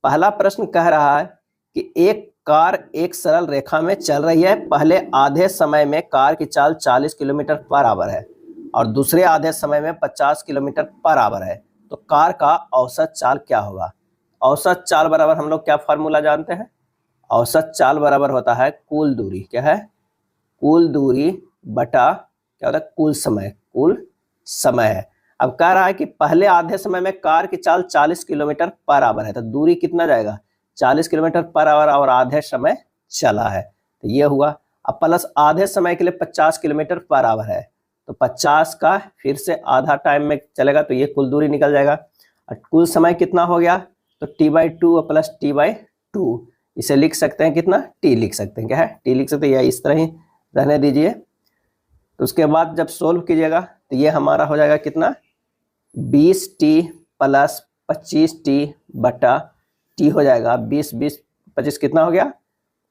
पहला प्रश्न कह रहा है कि एक कार एक सरल रेखा में चल रही है। पहले आधे समय में कार की चाल 40 किलोमीटर पर आवर है और दूसरे आधे समय में 50 किलोमीटर पर आवर है, तो कार का औसत चाल क्या होगा? औसत चाल बराबर हम लोग क्या फार्मूला जानते हैं? औसत चाल बराबर होता है कुल दूरी। क्या है? कुल दूरी बटा क्या होता है? कुल समय। कुल समय है। अब कह रहा है कि पहले आधे समय में कार की चाल 40 किलोमीटर पर आवर है, तो दूरी कितना जाएगा? 40 किलोमीटर पर आवर और आधे समय चला है, तो ये हुआ। अब प्लस आधे समय के लिए 50 किलोमीटर पर आवर है, तो 50 का फिर से आधा टाइम में चलेगा, तो ये कुल दूरी निकल जाएगा। और कुल समय कितना हो गया? तो t/2 प्लस t/2, इसे लिख सकते हैं कितना? t लिख सकते हैं। क्या है? t लिख सकते हैं, या इस तरह ही रहने दीजिए। तो उसके बाद जब सोल्व कीजिएगा तो ये हमारा हो जाएगा कितना? 20t प्लस 25t बटा t हो जाएगा। 20 20 25 कितना हो गया?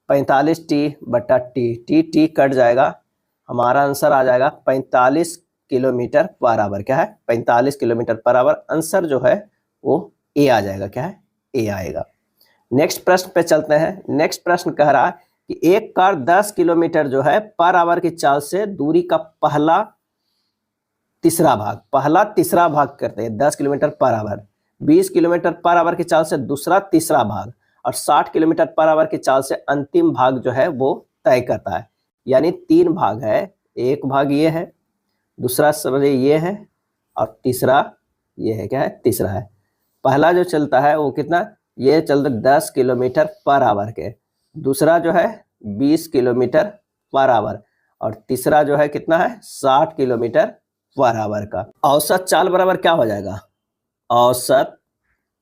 45t बटा t कट जाएगा। हमारा आंसर आ जाएगा 45 किलोमीटर पर आवर। क्या है? 45 किलोमीटर पर आवर। आंसर जो है वो ए आ जाएगा। क्या है? ए आएगा। नेक्स्ट प्रश्न पे चलते हैं। नेक्स्ट प्रश्न कह रहा है कि एक कार 10 किलोमीटर जो है पर आवर की चाल से दूरी का पहला तीसरा भाग करते हैं। 10 kilometre per hour, 20 kilometre per hour की चाल से दूसरा तीसरा भाग और 60 किलोमीटर पर आवर की चाल से अंतिम भाग जो है वो तय करता है। यानी 3 भाग है। एक भाग ये है, दूसरा समझिए ये है, और तीसरा ये है। क्या है? तीसरा है। पहला जो चलता है वो कितना? ये चलता 10 किलोमीटर पर आवर के, दूसरा जो है 20 किलोमीटर पर आवर, और तीसरा जो है कितना है? 60 किलोमीटर पर आवर का। औसत चाल बराबर क्या हो जाएगा? औसत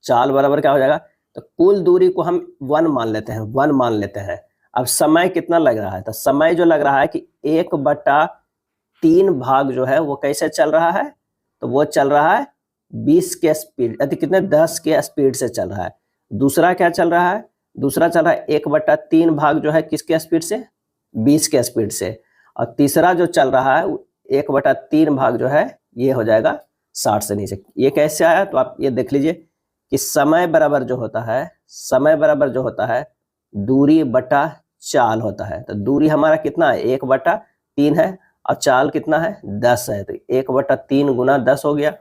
चाल बराबर क्या हो जाएगा? तो कुल दूरी को हम 1 मान लेते हैं। 1 मान लेते हैं। अब समय कितना लग रहा है? तो समय जो लग रहा है कि 1/3 भाग जो है वो कैसे चल रहा है? तो वो चल रहा है 20 के स्पीड, कितने? 10 के स्पीड से चल रहा है। दूसरा क्या चल रहा है? दूसरा चल रहा है 1/3 भाग जो है किसके स्पीड से? 20 के स्पीड से। और तीसरा जो चल रहा है 1/3 भाग जो है ये हो जाएगा 60 से नीचे। ये कैसे आया? तो आप ये देख लीजिए कि समय बराबर जो होता है दूरी बटा चाल होता है। तो दूरी हमारा कितना है? 1/3 है, और चाल कितना है? 10 है, तो 1/3 गुना 10 हो गया।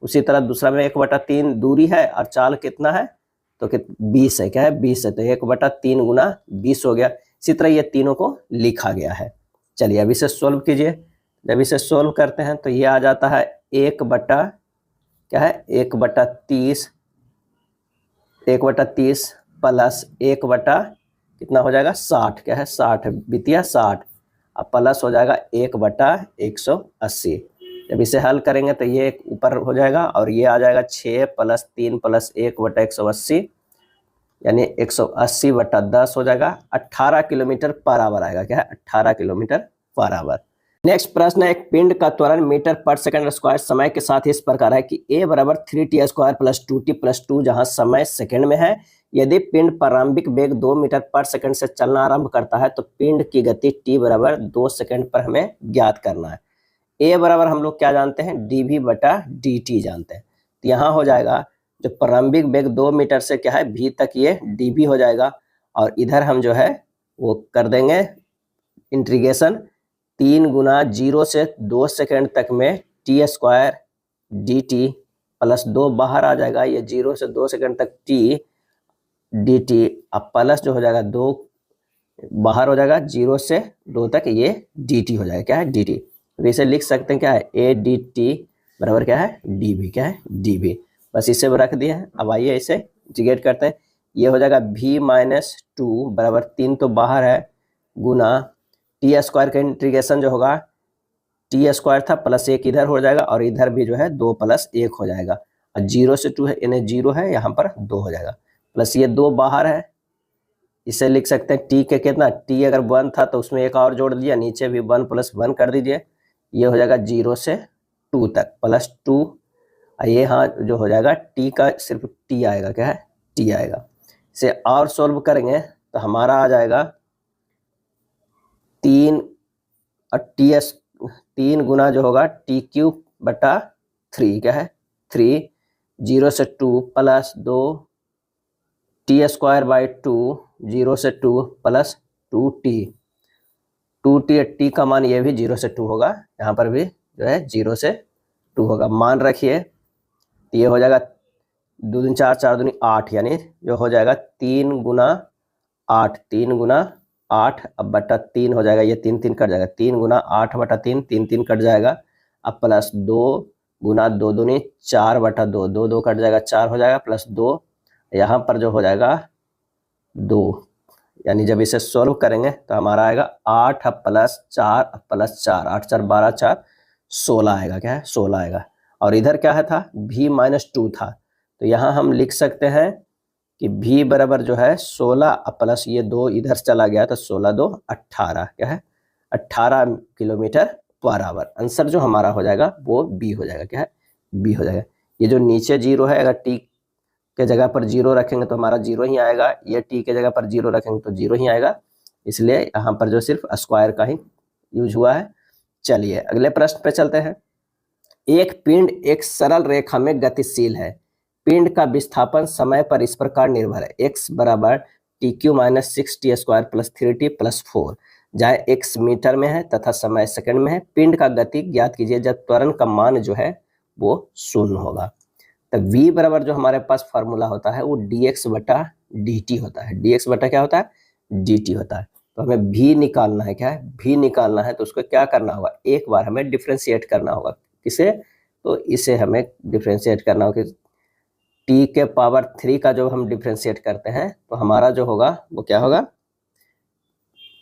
उसी तरह दूसरा में 1/3 दूरी है और चाल कितना है? तो 20 है। क्या है? 20 है, तो 1/3 गुना 20 हो गया। इसी तरह ये तीनों को लिखा गया है। चलिए अब इसे सोल्व कीजिए। जब इसे सोल्व करते हैं तो ये आ जाता है 1/30 प्लस 1/ कितना हो जाएगा? 60। क्या है? 60 बितिया 60, अब प्लस हो जाएगा 1/180। जब इसे हल करेंगे तो ये ऊपर हो जाएगा और ये आ जाएगा 6 + 3 + 1/180, यानी 180/10 हो जाएगा। 18 किलोमीटर पर आवर आएगा। क्या है? 18 किलोमीटर पर आवर। नेक्स्ट प्रश्न है, एक पिंड का त्वरण मीटर पर सेकंड स्क्वायर समय के साथ इस प्रकार है कि a बराबर 3t² + 2t + 2, जहां समय सेकंड में है। यदि पिंड प्रारंभिक वेग 2 मीटर पर सेकंड से चलना आरंभ करता है तो पिंड की गति t बराबर 2 सेकंड पर हमें ज्ञात करना है। a बराबर हम लोग क्या जानते हैं? dv/dt जानते हैं। तो यहाँ हो जाएगा जो प्रारंभिक वेग 2 मीटर से क्या है v तक, ये dv हो जाएगा, और इधर हम जो है वो कर देंगे इंटीग्रेशन 3 गुना 0 से 2 सेकंड तक में t² dt प्लस 2 बाहर आ जाएगा, ये 0 से 2 सेकंड तक t dt, अब प्लस जो हो जाएगा 2 बाहर हो जाएगा, 0 से 2 तक ये dt हो जाएगा। क्या है? dt। तो इसे लिख सकते हैं क्या है? a dt बराबर क्या है? dv। क्या है? dv। बस इसे रख दिए हैं। अब आइए इसे इंटीग्रेट करते हैं। ये हो जाएगा v-2 बराबर 3 तो बाहर है, गुना t² का इंटीग्रेशन जो होगा t² था प्लस 1 इधर हो जाएगा, और इधर भी जो है 2 + 1 हो जाएगा, और 0 से 2 है, यानी 0 है, यहाँ पर 2 हो जाएगा, प्लस ये 2 बाहर है। इसे लिख सकते हैं t के कितना? t अगर 1 था तो उसमें एक और जोड़ दिया, नीचे भी 1 + 1 कर दीजिए। ये हो जाएगा 0 से 2 तक प्लस 2, ये हाँ जो हो जाएगा t का सिर्फ t आएगा। क्या है? t आएगा। इसे और सोल्व करेंगे तो हमारा आ जाएगा 3 गुना जो होगा t³/3। क्या है? 3, 0 से 2 प्लस 2 टी स्क्वायर बाई 2, 0 से 2 प्लस 2t, 2t, टी का मान ये भी 0 से 2 होगा, यहाँ पर भी जो है 0 से 2 होगा। मान रखिए ये हो जाएगा 2 दूनी 4, 4 दूनी 8, यानी जो हो जाएगा 3 गुना 8, 3 गुना 8 अब बटा 3 हो जाएगा, ये 3 3 कट जाएगा, 3 गुना 8 बटा 3, 3 3 कट जाएगा, अब प्लस 2 गुना 2 दूनी 4 बटा 2, 2 2 कट जाएगा, 4 हो जाएगा, प्लस 2 यहाँ पर जो हो जाएगा 2, यानी जब इसे सोल्व करेंगे तो हमारा आएगा 8 प्लस 4 प्लस 4, 8 4 12 4 16 आएगा, क्या है 16 आएगा। और इधर क्या है था, v माइनस 2 था, तो यहाँ हम लिख सकते हैं कि v बराबर जो है 16 प्लस ये 2 इधर चला गया तो 16 2 18, क्या है 18 किलोमीटर पर आवर। आंसर जो हमारा हो जाएगा वो बी हो जाएगा, क्या है बी हो जाएगा। ये जो नीचे 0 है, अगर टी के जगह पर 0 रखेंगे तो हमारा 0 ही आएगा, ये टी के जगह पर 0 रखेंगे तो 0 ही आएगा, इसलिए यहाँ पर जो सिर्फ स्क्वायर का ही यूज हुआ है। चलिए अगले प्रश्न पे चलते हैं। एक पिंड एक सरल रेखा में गतिशील है, पिंड का विस्थापन समय पर इस प्रकार निर्भर है, x बराबर T Q minus 6t square plus 3t plus 4, जहाँ x मीटर में है तथा समय सेकंड में है। पिंड का गति ज्ञात कीजिए जब त्वरण का मान जो है वो 0 होगा। तो v बराबर जो हमारे पास फार्मूला होता है वो dx बटा dt होता है, dx बटा क्या होता है dt होता है। तो हमें v निकालना है, क्या है v निकालना है, तो उसको क्या करना होगा, एक बार हमें डिफ्रेंशिएट करना होगा, किसे, तो इसे हमें डिफ्रेंशिएट करना होगा। t के पावर 3 का जो हम डिफ्रेंशिएट करते हैं तो हमारा जो होगा वो क्या होगा,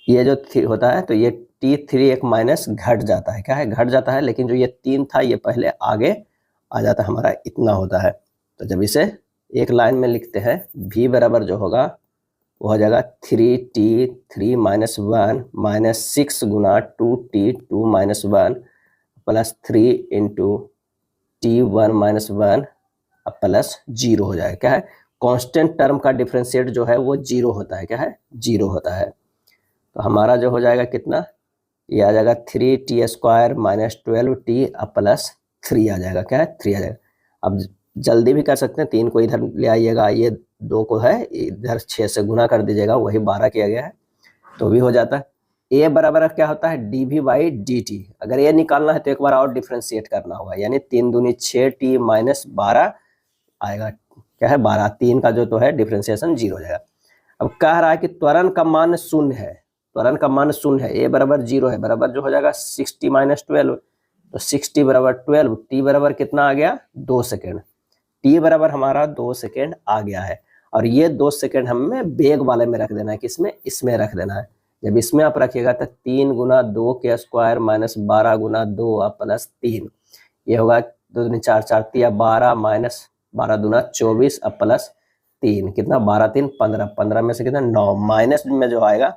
ये जो होता है तो ये t3 एक माइनस घट जाता है, क्या है घट जाता है, लेकिन जो ये 3 था ये पहले आगे आ जाता है, हमारा इतना होता है। तो जब इसे एक लाइन में लिखते हैं, v बराबर जो होगा वो हो जाएगा 3t 3 माइनस 1 माइनस 6 गुना 2t 2 minus 1 plus 3 into T 1 minus 1 plus 0 हो जाएगा, क्या है कांस्टेंट टर्म का डिफरेंशिएट जो है वो 0 होता है, क्या है 0 होता है। तो हमारा जो हो जाएगा कितना, ये आ जाएगा 3t square minus 12t plus 3 आ जाएगा, क्या है 3 आ जाएगा। अब जल्दी भी कर सकते हैं, 3 को इधर ले आइएगा, ये 2 को है इधर 6 से गुना कर दीजिएगा, वही 12 किया गया है, तो भी हो जाता है। a बराबर क्या होता है dv बाई dt, अगर ये निकालना है तो एक बार और डिफ्रेंशिएट करना होगा, यानी 3 दूनी 6t माइनस 12 आएगा, क्या है 12, 3 का जो तो है डिफ्रेंशिएशन 0 हो जाएगा। अब कह रहा है कि त्वरण का मान 0 है, त्वरण का मान 0 है, a बराबर 0 है, बराबर जो हो जाएगा 6t माइनस 12, तो 6t बराबर 12, t बराबर कितना आ गया 2 सेकेंड, t बराबर हमारा 2 सेकेंड आ गया है। और ये 2 सेकेंड हमें वेग वाले में रख देना है, किसमें, इसमें रख देना है। जब इसमें आप रखिएगा तो 3 गुना 2 के स्क्वायर माइनस 12 गुना 2 प्लस 3, ये होगा 2 दूनी 4 4 3 12 माइनस 12 दूना 24 प्लस 3, कितना 12 3 15, 15 में से कितना 9, माइनस में जो आएगा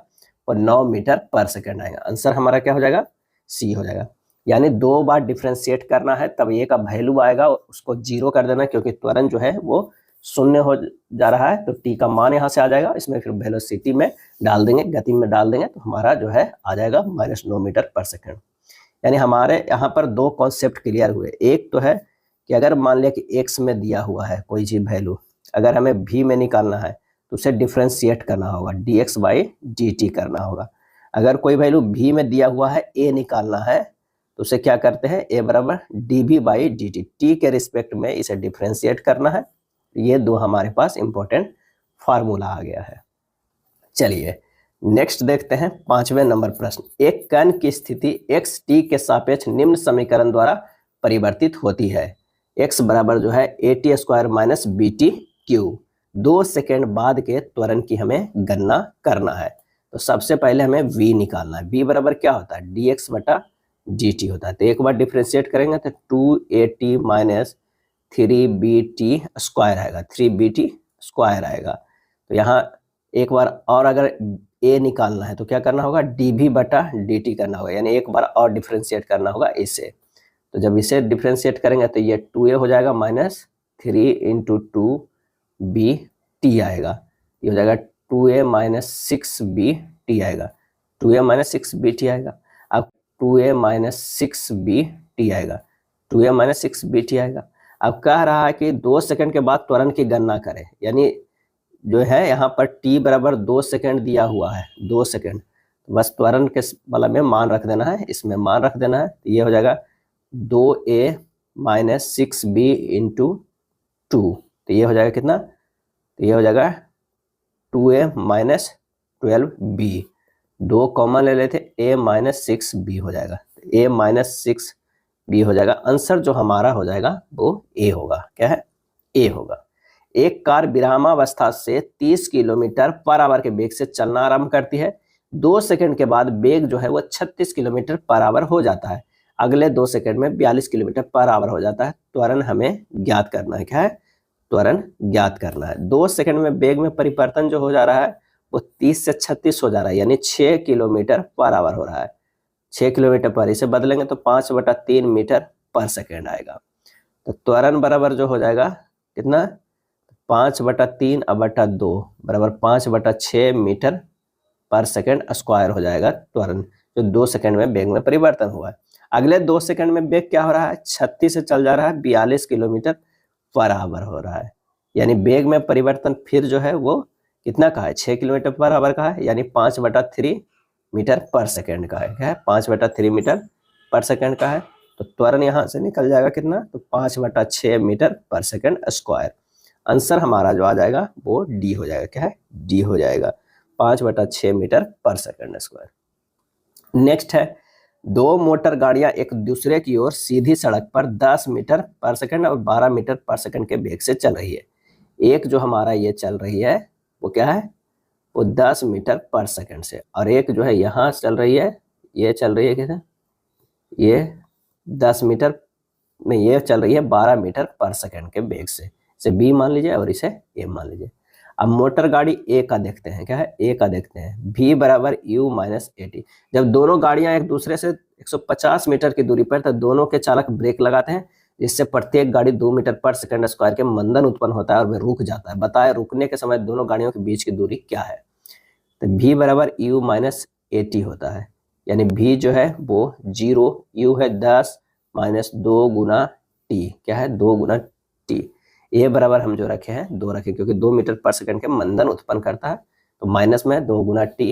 वो 9 मीटर पर सेकेंड आएगा। आंसर हमारा क्या हो जाएगा सी हो जाएगा। यानी 2 बार डिफ्रेंशिएट करना है तब ये का वैल्यू आएगा, उसको 0 कर देना, क्योंकि त्वरण जो है वो 0 हो जा रहा है, तो टी का मान यहाँ से आ जाएगा, इसमें फिर वेलोसिटी में डाल देंगे, गति में डाल देंगे, तो हमारा जो है आ जाएगा माइनस 9 मीटर पर सेकेंड। यानी हमारे यहाँ पर 2 कॉन्सेप्ट क्लियर हुए। एक तो है कि अगर मान लिया कि x में दिया हुआ है कोई चीज वैल्यू, अगर हमें v में निकालना है तो उसे डिफ्रेंशिएट करना होगा, dx बाई dt करना होगा। अगर कोई वैल्यू v में दिया हुआ है a निकालना है तो उसे क्या करते हैं, a बराबर dv बाई dt, t के रिस्पेक्ट में इसे डिफ्रेंशिएट करना है। ये 2 हमारे पास इंपॉर्टेंट फार्मूला आ गया है। चलिए नेक्स्ट देखते हैं 5वें नंबर प्रश्न। एक कण की स्थिति x t के सापेक्ष निम्न समीकरण द्वारा परिवर्तित होती है, x बराबर जो है at square minus bt Q. 2 second बाद के त्वरण की हमें गणना करना है। तो सबसे पहले हमें v निकालना है, v बराबर क्या होता है dx बटा dt होता है। तो एक बार डिफ्रेंशिएट करेंगे तो 2at माइनस 3bt स्क्वायर आएगा, 3bt स्क्वायर आएगा। तो यहाँ एक बार और अगर a निकालना है तो क्या करना होगा, dv बटा dt करना होगा, यानी एक बार और डिफ्रेंशिएट करना होगा इसे। तो जब इसे डिफ्रेंशिएट करेंगे तो ये 2a हो जाएगा माइनस 3 इंटू 2bt आएगा, ये हो जाएगा 2a माइनस 6bt आएगा, 2a माइनस 6bt आएगा। अब 2a माइनस 6bt आएगा, 2a माइनस 6bt आएगा। अब कह रहा है कि 2 सेकंड के बाद त्वरण की गणना करें, यानी जो है यहाँ पर t बराबर 2 सेकेंड दिया हुआ है, 2 सेकेंड, बस त्वरण के वाला में मान रख देना है, इसमें मान रख देना है। तो ये हो जाएगा 2a माइनस 6b इंटू 2, तो ये हो जाएगा कितना, तो ये हो जाएगा 2a माइनस 12b, 2 कॉमन ले लेते, a माइनस 6b हो जाएगा, a माइनस 6b हो जाएगा। आंसर जो हमारा हो जाएगा वो a होगा। क्या है, a होगा। एक कार विरामावस्था से 30 किलोमीटर पर आवर के वेग से चलना आरंभ करती है। 2 सेकंड के बाद वेग जो है वो 36 किलोमीटर पर आवर हो जाता है। अगले 2 सेकंड में 42 किलोमीटर पर आवर हो जाता है। त्वरण हमें ज्ञात करना है। क्या है, त्वरण ज्ञात करना है। 2 सेकंड में वेग में परिवर्तन जो हो जा रहा है वो 30 से 36 हो जा रहा है, यानी 6 किलोमीटर पर आवर हो रहा है। 6 किलोमीटर पर, इसे बदलेंगे तो 5/3 मीटर पर सेकेंड आएगा। तो त्वरण बराबर जो हो जाएगा कितना, 5/3/2 बराबर 5/6 मीटर पर सेकेंड स्क्वायर हो जाएगा त्वरण, जो 2 सेकंड में वेग में परिवर्तन हुआ है। अगले 2 सेकंड में वेग क्या हो रहा है, 36 से चल जा रहा है 42 किलोमीटर पर आवर हो रहा है, यानी वेग में परिवर्तन फिर जो है वो कितना का है, 6 किलोमीटर पर आवर का है, यानी 5/3 मीटर पर सेकेंड का है। क्या है, 5/3 मीटर पर सेकेंड का है। तो त्वरण यहाँ से निकल जाएगा कितना, तो 5/6 मीटर पर सेकेंड स्क्वायर। आंसर हमारा जो आ जाएगा वो डी हो जाएगा। क्या है, डी हो जाएगा, 5/6 मीटर पर सेकेंड स्क्वायर। नेक्स्ट है, 2 मोटर गाड़ियां एक दूसरे की ओर सीधी सड़क पर 10 मीटर पर सेकेंड और 12 मीटर पर सेकेंड के वेग से चल रही है। एक जो हमारा ये चल रही है वो क्या है, वो 10 मीटर पर सेकेंड से, और एक जो है यहाँ चल रही है, ये चल रही है कैसे, ये 10 मीटर में, ये चल रही है 12 मीटर पर सेकेंड के वेग से। इसे बी मान लीजिए और इसे ए मान लीजिए। अब मोटर गाड़ी ए का देखते हैं। क्या है, ए का देखते हैं। v बराबर u माइनस ए टी। जब दोनों गाड़ियां एक दूसरे से 150 मीटर की दूरी पर, तो दोनों के चालक ब्रेक लगाते हैं, जिससे प्रत्येक गाड़ी 2 मीटर पर सेकंड स्क्वायर के मंदन उत्पन्न होता है और वह रुक जाता है। बताए रुकने के समय दोनों गाड़ियों के बीच की दूरी क्या है। तो v बराबर u माइनस ए टी होता है, यानी v जो है वो 0, u है 10 माइनस 2 गुना टी। क्या है, 2 गुना टी। ए बराबर हम जो रखे हैं 2 रखे, क्योंकि 2 मीटर पर सेकंड के मंदन उत्पन्न करता है, तो माइनस में 2 गुना टी।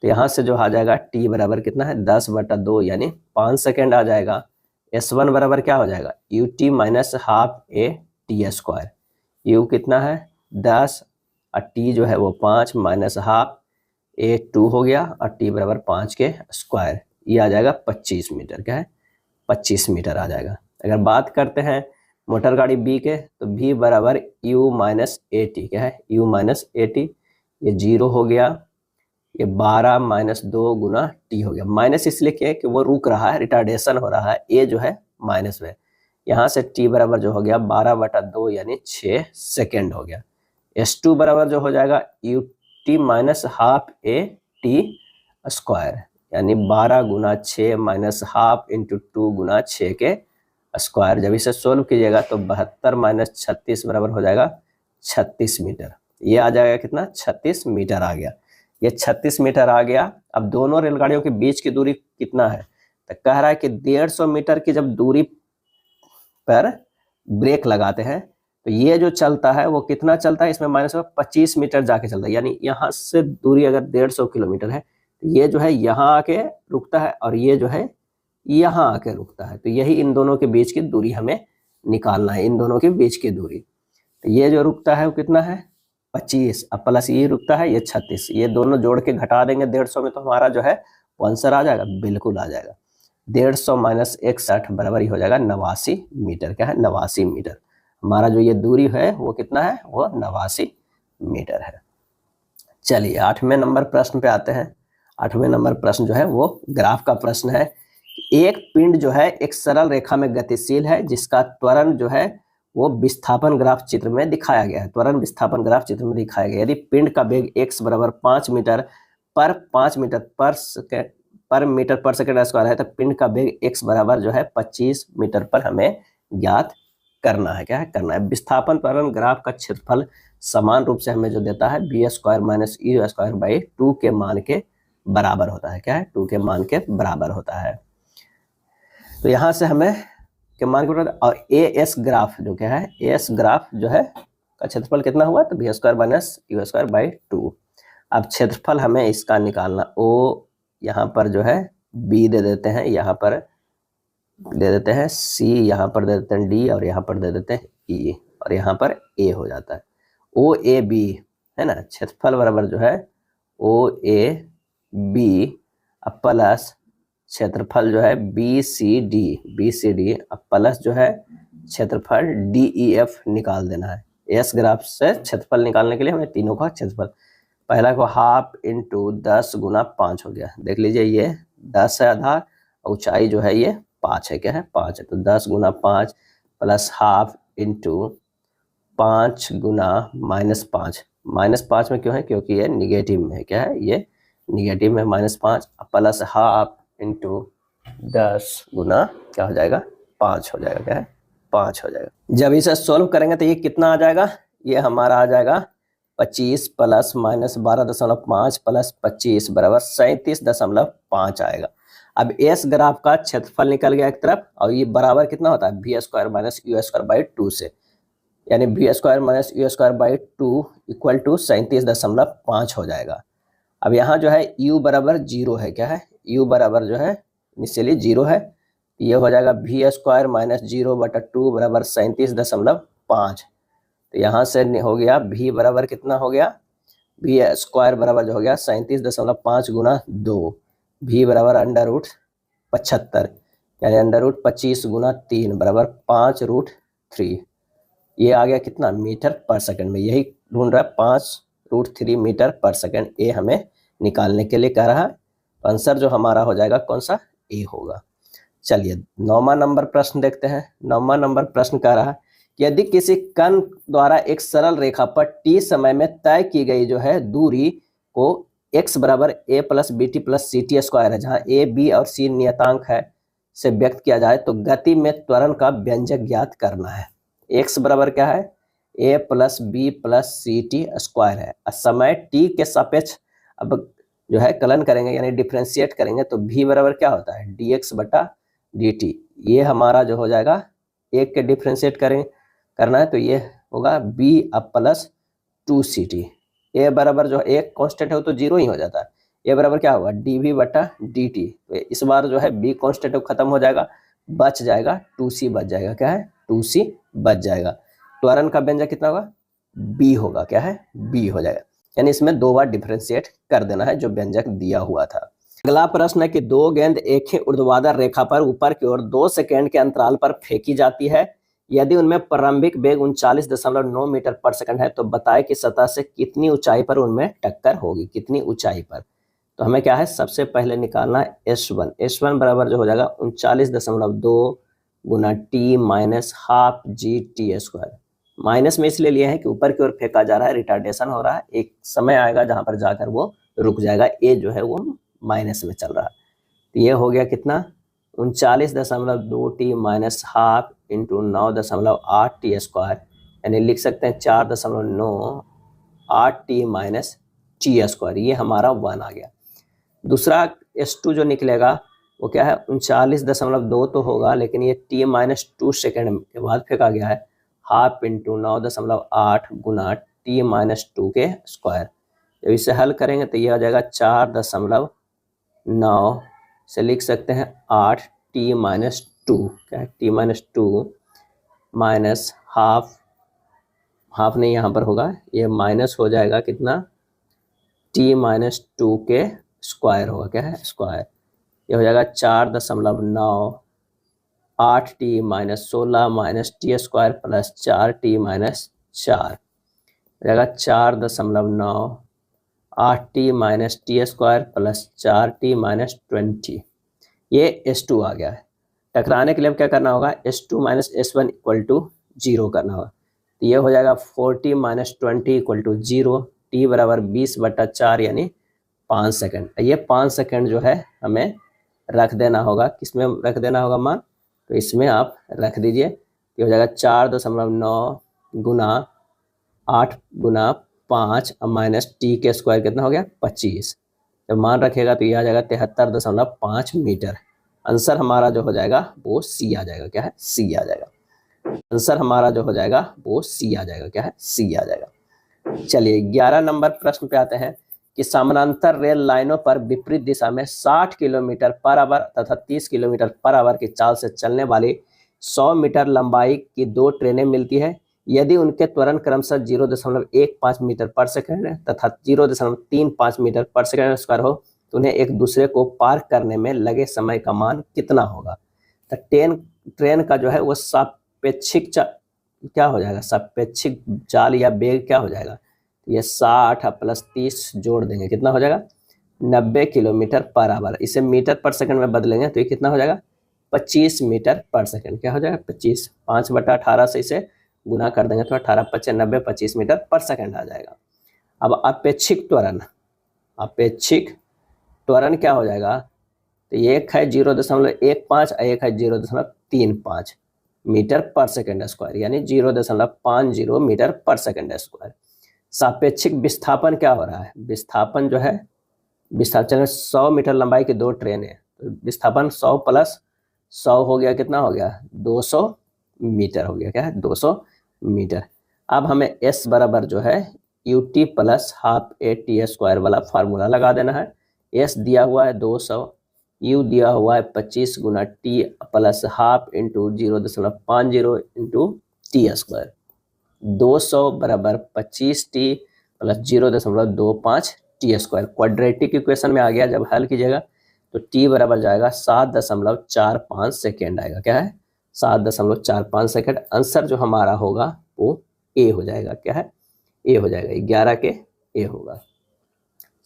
तो यहाँ से जो आ जाएगा टी बराबर कितना है, 10/2 यानी 5 सेकेंड आ जाएगा। S1 बराबर क्या हो जाएगा, U T minus half A T square. You कितना है 10 और टी जो है वो 5 माइनस हाफ ए 2 हो गया, और टी बराबर 5 के स्क्वायर, ये आ जाएगा 25 मीटर। क्या है, 25 मीटर आ जाएगा। अगर बात करते हैं मोटर गाड़ी बी के, तो v बराबर u माइनस ए टी। क्या है, u माइनस ए टी, ये 0 हो गया, ये 12 माइनस 2 गुना टी हो गया। माइनस इसलिए क्या है कि वो रुक रहा है, रिटार्डेशन हो रहा है, ए जो है माइनस में। यहाँ से टी बराबर जो हो गया 12/2 यानी 6 सेकेंड हो गया। S2 बराबर जो हो जाएगा U T minus half A T square, यानी 12 गुना 6 माइनस हाफ इंटू 2 गुना 6 के स्क्वायर। जब इसे सोल्व कीजिएगा तो 72 माइनस 36 बराबर हो जाएगा 36 मीटर। ये आ जाएगा कितना, 36 मीटर आ गया। ये 36 मीटर आ गया। अब दोनों रेलगाड़ियों के बीच की दूरी कितना है, तो कह रहा है कि 150 मीटर की जब दूरी पर ब्रेक लगाते हैं, तो ये जो चलता है वो कितना चलता है, इसमें माइनस 25 मीटर जाके चलता है, यानी यहाँ से दूरी अगर 150 किलोमीटर है, तो ये जो है यहाँ आके रुकता है और ये जो है यहाँ आके रुकता है। तो यही इन दोनों के बीच की दूरी हमें निकालना है, इन दोनों के बीच की दूरी। तो ये जो रुकता है वो कितना है 25, अब प्लस ये रुकता है ये 36, ये दोनों जोड़ के घटा देंगे 150 में, तो हमारा जो है आंसर आ जाएगा, बिल्कुल आ जाएगा। 150 माइनस 61 बराबर ही हो जाएगा 89 मीटर। क्या है, 89 मीटर। हमारा जो ये दूरी है वो कितना है, वो 89 मीटर है। चलिए 8वें नंबर प्रश्न पे आते हैं। 8वें नंबर प्रश्न जो है वो ग्राफ का प्रश्न है। एक पिंड जो है एक सरल रेखा में गतिशील है, जिसका त्वरण जो है वो विस्थापन ग्राफ चित्र में दिखाया गया है। त्वरण विस्थापन ग्राफ चित्र में दिखाया गया। यदि पिंड का वेग x बराबर 5 मीटर पर सेकेंड स्क्वायर है, तो पिंड का वेग x बराबर जो है 25 मीटर पर हमें ज्ञात करना है। क्या है, करना है। विस्थापन त्वरण ग्राफ का क्षेत्रफल समान रूप से हमें जो देता है B square minus E square by 2 के मान के बराबर होता है। क्या है, 2 के मान के बराबर होता है। तो यहाँ से हमें के मान के, और ए एस ग्राफ जो क्या है, एस ग्राफ जो है का क्षेत्रफल कितना हुआ, तो V square minus U square by 2। अब क्षेत्रफल हमें इसका निकालना, ओ यहाँ पर जो है बी दे देते हैं, यहाँ पर दे देते हैं सी, यहाँ पर दे देते हैं डी, और यहाँ पर दे देते हैं ई, और यहाँ पर ए हो जाता है। ओ ए बी है ना, क्षेत्रफल बराबर जो है ओ ए बी प्लस क्षेत्रफल जो है बी सी डी, अब प्लस जो है क्षेत्रफल डी ई एफ निकाल देना है। एस ग्राफ से क्षेत्रफल निकालने के लिए हमें तीनों का क्षेत्रफल, पहला को हाफ इंटू 10 गुना 5 हो गया। देख लीजिए ये 10 है आधार, ऊंचाई जो है ये 5 है, क्या है 5 है, तो 10 गुना 5 प्लस हाफ इंटू 5 गुना -5। -5 में क्यों है, क्योंकि ये निगेटिव में है, क्या है ये निगेटिव में -5, प्लस हाफ इंटू 10 गुना क्या हो जाएगा 5 हो जाएगा, क्या है 5 हो जाएगा। जब इसे सोल्व करेंगे तो ये कितना आ जाएगा, ये हमारा आ जाएगा 25 प्लस -12.5 प्लस 25 बराबर 37.5 आएगा। अब एस ग्राफ का क्षेत्रफल निकल गया एक तरफ, और ये बराबर कितना होता है V square minus U square by 2 से, यानी V square minus U square by 2 equal to 37.5 हो जाएगा। अब यहाँ जो है u बराबर 0 है, क्या है u बराबर जो है इनिशियली 0 है, ये हो जाएगा वी स्क्वायर माइनस 0/2 बराबर 37.5। तो यहाँ से हो गया v बराबर कितना हो गया, वी स्क्वायर बराबर जो हो गया 37.5 गुना 2, v बराबर √75, यानी √25 गुना 3 बराबर 5√3। ये आ गया कितना मीटर पर सेकंड में, यही ढूंढ रहा है 5√3 मीटर पर सेकंड, ए हमें निकालने के लिए कह रहा है। आंसर जो हमारा हो जाएगा कौन सा, ए होगा। चलिए 9वां नंबर प्रश्न देखते हैं। 9वां नंबर प्रश्न कह रहा है कि यदि किसी कण द्वारा एक सरल रेखा पर t समय में तय की गई जो है दूरी को x बराबर a plus B T plus C T square है, जहाँ a b और c नियतांक है से व्यक्त किया जाए, तो गति में त्वरण का व्यंजक ज्ञात करना है। x बराबर क्या है a plus B plus C T square है, समय t के सापेक्ष अब जो है कलन करेंगे यानी डिफ्रेंशिएट करेंगे, तो v बराबर क्या होता है dx बटा dt। ये हमारा जो हो जाएगा एक के डिफ्रेंशिएट करना है, तो ये होगा b अब प्लस 2ct। ए बराबर जो एक कांस्टेंट है वो तो 0 ही हो जाता है, ए बराबर क्या होगा dv बटा dt। तो इस बार जो है b कांस्टेंट खत्म हो जाएगा, बच जाएगा 2c बच जाएगा, क्या है 2c बच जाएगा। त्वरण का व्यंजक कितना होगा b होगा, क्या है b हो जाएगा, यानी इसमें 2 बार डिफ्रेंशिएट कर देना है जो व्यंजक दिया हुआ था। अगला प्रश्न है कि 2 गेंद एक ही ऊर्ध्वाधर रेखा पर ऊपर की ओर 2 सेकंड के अंतराल पर फेंकी जाती है, यदि उनमें प्रारंभिक वेग 39.9 मीटर पर सेकंड है, तो बताए कि सतह से कितनी ऊंचाई पर उनमें टक्कर होगी, कितनी ऊंचाई पर। तो हमें क्या है सबसे पहले निकालना है S1 बराबर जो हो जाएगा 39.2 गुना T minus half G T square. Minus में इसलिए लिया है कि ऊपर की ओर फेंका जा रहा है, रिटार्डेशन हो रहा है, एक समय आएगा जहां पर जाकर वो रुक जाएगा, ए जो है वो माइनस में चल रहा है। तो ये हो गया कितना 39.2 T minus half into 9.8 T square, यानी लिख सकते हैं 4.98 टी माइनस टी स्क्वायर, ये हमारा 1 आ गया। दूसरा S2 जो निकलेगा वो क्या है 39.2 तो होगा, लेकिन ये टी माइनस 2 सेकेंड के बाद फेंका गया है, हाफ इंटू 9.8 गुना टी माइनस 2 के स्क्वायर। जब इसे हल करेंगे तो ये आ जाएगा 4.9 से लिख सकते हैं 8 टी माइनस 2, क्या है टी माइनस 2 माइनस हाफ नहीं यहाँ पर होगा, ये माइनस हो जाएगा कितना टी माइनस 2 के स्क्वायर होगा, क्या है स्क्वायर। ये हो जाएगा 4.98 T minus 16 minus T square plus 4 T minus 4 हो जाएगा 4.98 T minus T square plus 4 T minus 20। ये S2 आ गया है। टकराने के लिए क्या करना होगा S2 minus S1 equal to 0 करना होगा, तो ये हो जाएगा 40 माइनस 20 इक्वल टू 0, टी बराबर 20/4 यानी 5 सेकंड। ये 5 सेकंड जो है हमें रख देना होगा, किसमें रख देना होगा मान, तो इसमें आप रख दीजिए। ये हो जाएगा 4.9 गुना 8 गुना 5 माइनस टी के स्क्वायर कितना हो गया 25। जब मान रखेगा तो ये आ जाएगा 73.5 मीटर। आंसर हमारा जो हो जाएगा वो सी आ जाएगा, क्या है सी आ जाएगा। आंसर हमारा जो हो जाएगा वो सी आ जाएगा। क्या है? सी आ जाएगा। चलिए 11 नंबर प्रश्न पे आते हैं कि समानांतर रेल लाइनों पर विपरीत दिशा में 60 किलोमीटर पर आवर तथा 30 किलोमीटर पर आवर की चाल से चलने वाली 100 मीटर लंबाई की दो ट्रेनें मिलती है। यदि उनके त्वरण क्रमशः 0.15 मीटर पर सेकंड तथा 0.35 मीटर पर सेकंड स्क्वायर हो तो उन्हें एक दूसरे को पार करने में लगे समय का मान कितना होगा? तो ट्रेन का जो है वो सापेक्षिक क्या हो जाएगा? सापेक्षिक चाल या वेग क्या हो जाएगा? ये 60 प्लस 30 जोड़ देंगे, कितना हो जाएगा? 90 किलोमीटर पर आवर। इसे मीटर पर सेकंड में बदलेंगे तो ये कितना हो जाएगा? 25 मीटर पर सेकंड। क्या हो जाएगा? 25। 5/18 से इसे गुना कर देंगे तो 18 25 90 25 मीटर पर सेकंड आ जाएगा। अब अपेक्षिक त्वरण क्या हो जाएगा? तो एक है 0.15 और एक है 0.35 मीटर पर सेकंड स्क्वायर, यानी 0.50 मीटर पर सेकंड स्क्वायर। सापेक्षिक विस्थापन क्या हो रहा है? विस्थापन जो है, विस्थापन 100 मीटर लंबाई की दो ट्रेन है तो विस्थापन 100 प्लस 100 हो गया, कितना हो गया? 200 मीटर हो गया। क्या है? 200 मीटर। अब हमें s बराबर जो है ut plus half AT square वाला फार्मूला लगा देना है। s दिया हुआ है 200, u दिया हुआ है 25 गुना t plus half into 0.50 into T square. 200 बराबर 25t plus 0.25 T square. Quadratic equation में आ गया। जब हल कीजिएगा तो t बराबर जाएगा 7.45 सेकेंड आएगा। क्या है? 7.45 सेकेंड। आंसर जो हमारा होगा वो ए हो जाएगा। क्या है? ए हो जाएगा। 11 के ए होगा।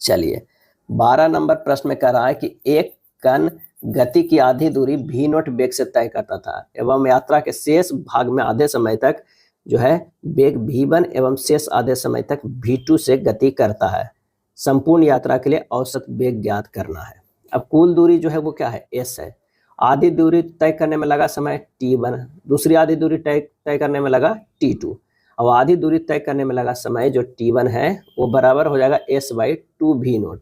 चलिए 12 नंबर प्रश्न में कह रहा है कि एक कण गति की आधी दूरी v0 वेग से तय करता था एवं यात्रा के शेष भाग में आधे समय तक जो है वेग v1 एवं शेष आधे समय तक v2 से गति करता है। संपूर्ण यात्रा के लिए औसत वेग ज्ञात करना है। अब कुल दूरी जो है वो क्या है? s है। आधी दूरी तय करने में लगा समय t1, दूसरी आधी दूरी तय करने में लगा t2। अब आधी दूरी तय करने में लगा समय जो t1 है वो बराबर हो जाएगा s/2 v0,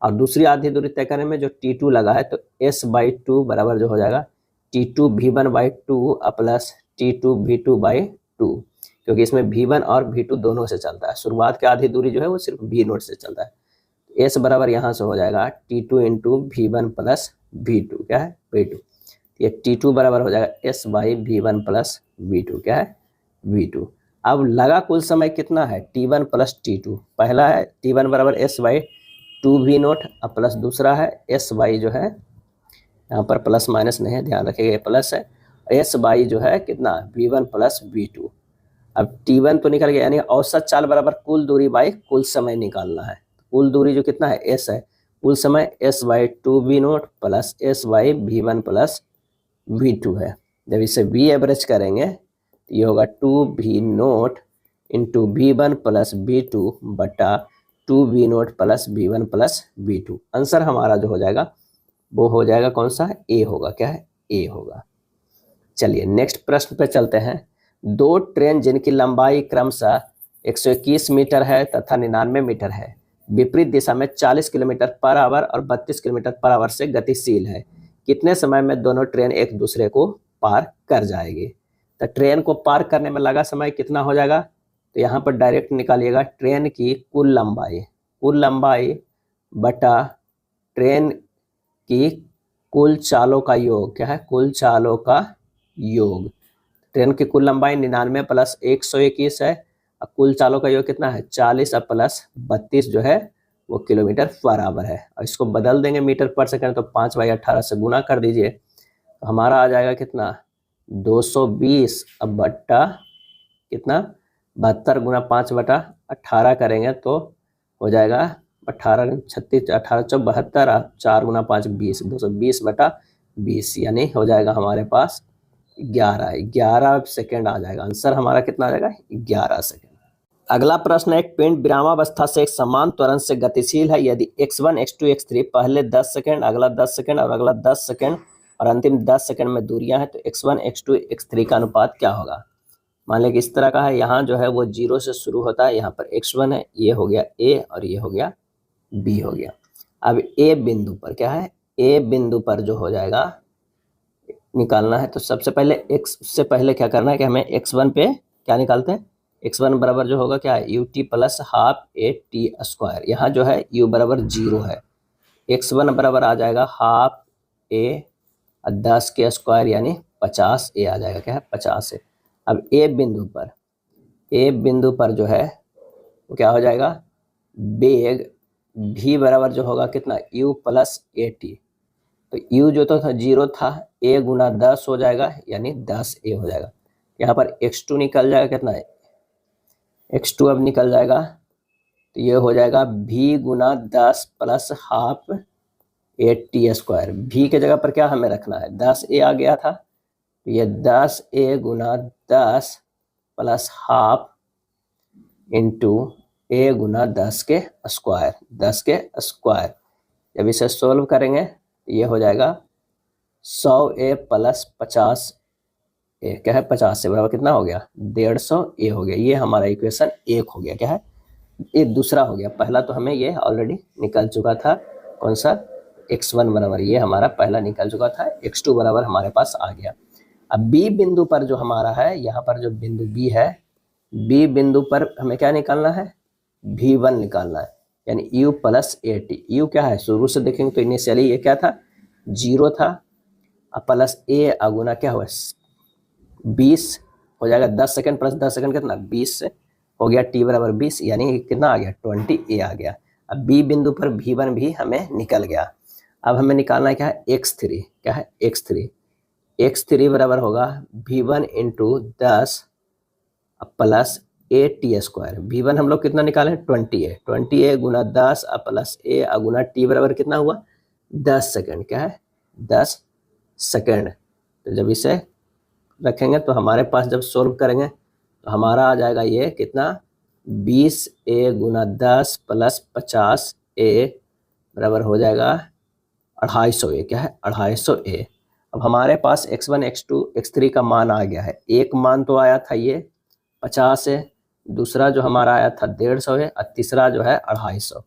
और दूसरी आधी दूरी तय करने में जो t2 लगा है तो s/2 बराबर जो हो जाएगा t2 v1/2 plus t2 v2/2, क्योंकि इसमें v1 और v2 दोनों से चलता है। शुरुआत की आधी दूरी जो है वो सिर्फ v0 से चलता है। s बराबर यहाँ से हो जाएगा t2 into v1 plus v2। क्या है? v2। ये t2 बराबर हो जाएगा s/v1 प्लस v2। क्या है? v2। अब लगा कुल समय कितना है? t1 plus t2। पहला है t1 बराबर s/2 v0 प्लस दूसरा है s/ जो है यहाँ पर प्लस माइनस नहीं है, ध्यान रखिएगा प्लस है, s/ जो है कितना? v1 plus v2। अब t1 तो निकल गया, यानी औसत चाल बराबर कुल दूरी बाई कुल समय निकालना है। कुल दूरी जो कितना है? s है। कुल समय s/2 v0 plus s/v1 plus v2 है। जब इसे v एवरेज करेंगे तो ये होगा 2 v0 into v1 plus v2 बटा 2 v0 plus v1 plus v2। Answer हमारा जो हो जाएगा वो हो जाएगा कौन सा? ए होगा। क्या है? ए होगा। चलिए नेक्स्ट प्रश्न पे चलते हैं। दो ट्रेन जिनकी लंबाई क्रमशः 121 मीटर है तथा 99 मीटर है, विपरीत दिशा में 40 किलोमीटर पर आवर और 32 किलोमीटर पर आवर से गतिशील है, कितने समय में दोनों ट्रेन एक दूसरे को पार कर जाएगी? तो ट्रेन को पार करने में लगा समय कितना हो जाएगा? तो यहाँ पर डायरेक्ट निकालिएगा ट्रेन की कुल लंबाई बटा ट्रेन की कुल चालों का योग। क्या है? कुल चालों का योग। ट्रेन की कुल लंबाई 99 प्लस 121 है, और कुल चालों का योग कितना है? 40 प्लस 32 जो है वो किलोमीटर पर आवर है। और इसको बदल देंगे मीटर पर सेकंड तो 5/18 से गुना कर दीजिए तो हमारा आ जाएगा कितना? 220 अब बट्टा कितना? 72 गुना 5/18 करेंगे तो हो जाएगा 18 36 18 72 4 गुना 5 20 220/20, यानी हो जाएगा हमारे पास 11 सेकेंड आ जाएगा। आंसर हमारा कितना आ जाएगा? 11 सेकेंड। अगला प्रश्न है, एक पिंड विरामावस्था से एक समान त्वरण से गतिशील है। यदि x1 x2 x3 पहले 10 सेकेंड, अगला 10 सेकेंड और अगला 10 सेकेंड और अंतिम 10 सेकेंड में दूरियां हैं तो x1 x2 x3 का अनुपात क्या होगा? मान लें कि इस तरह का है, यहाँ जो है वो 0 से शुरू होता है, यहाँ पर x1 है, ये हो गया a और ये हो गया b हो गया। अब a बिंदु पर क्या है? a बिंदु पर जो हो जाएगा निकालना है तो सबसे पहले x से पहले क्या करना है कि हमें x1 पे क्या निकालते हैं, x1 बराबर जो होगा क्या है ut plus half A T square. यहाँ जो है u बराबर 0 है, x1 बराबर आ जाएगा हाफ ए 10 के स्क्वायर यानी 50 ए आ जाएगा, क्या है 50 ए। अब ए बिंदु पर जो है वो क्या हो जाएगा, वेग v बराबर जो होगा कितना u प्लस ए टी। तो u जो तो था 0 था, a गुना 10 हो जाएगा यानी 10 a हो जाएगा। यहाँ पर x2 निकल जाएगा, कितना है x2 अब निकल जाएगा, तो ये हो जाएगा v Guna 10 plus half A T square. v के जगह पर क्या हमें रखना है 10 a आ गया था, तो ये 10 a Guna 10 plus half into a गुना 10 के स्क्वायर। जब इसे सोल्व करेंगे ये हो जाएगा 100 ए प्लस 50 ए, क्या है 50 से बराबर कितना हो गया 150 ए हो गया। ये हमारा इक्वेशन 1 हो गया, क्या है ये दूसरा हो गया। पहला तो हमें ये ऑलरेडी निकल चुका था, कौन सा x1 बराबर, ये हमारा पहला निकल चुका था, x2 बराबर हमारे पास आ गया। अब b बिंदु पर जो हमारा है, यहाँ पर जो बिंदु b है, b बिंदु पर हमें क्या निकालना है v1 निकालना है, यानी u plus A T. You क्या है शुरू से देखेंगे तो इनिशियली ये क्या था 0 था, अब प्लस ए अगुना क्या हुआ 20 हो जाएगा, 10 सेकंड प्लस 10 सेकंड कितना 20 से हो गया t बराबर 20 यानी कितना आ गया 20 ए आ गया। अब b बिंदु पर v1 भी हमें निकल गया। अब हमें निकालना है क्या है x3, क्या है x3 बराबर होगा v1 into 10 plus A T square. v1 हम लोग कितना निकाले 20 ए गुना 10 प्लस ए गुना टी बराबर कितना हुआ 10 सेकंड, क्या है 10 सेकंड। तो जब इसे रखेंगे तो हमारे पास जब सोल्व करेंगे तो हमारा आ जाएगा ये कितना 20 ए गुना 10 प्लस 50 ए बराबर हो जाएगा 250 ए, क्या है 250 ए। अब हमारे पास x1 x2 x3 का मान आ गया है। एक मान तो आया था ये 50 है, दूसरा जो हमारा आया था 150 है, और तीसरा जो है 250,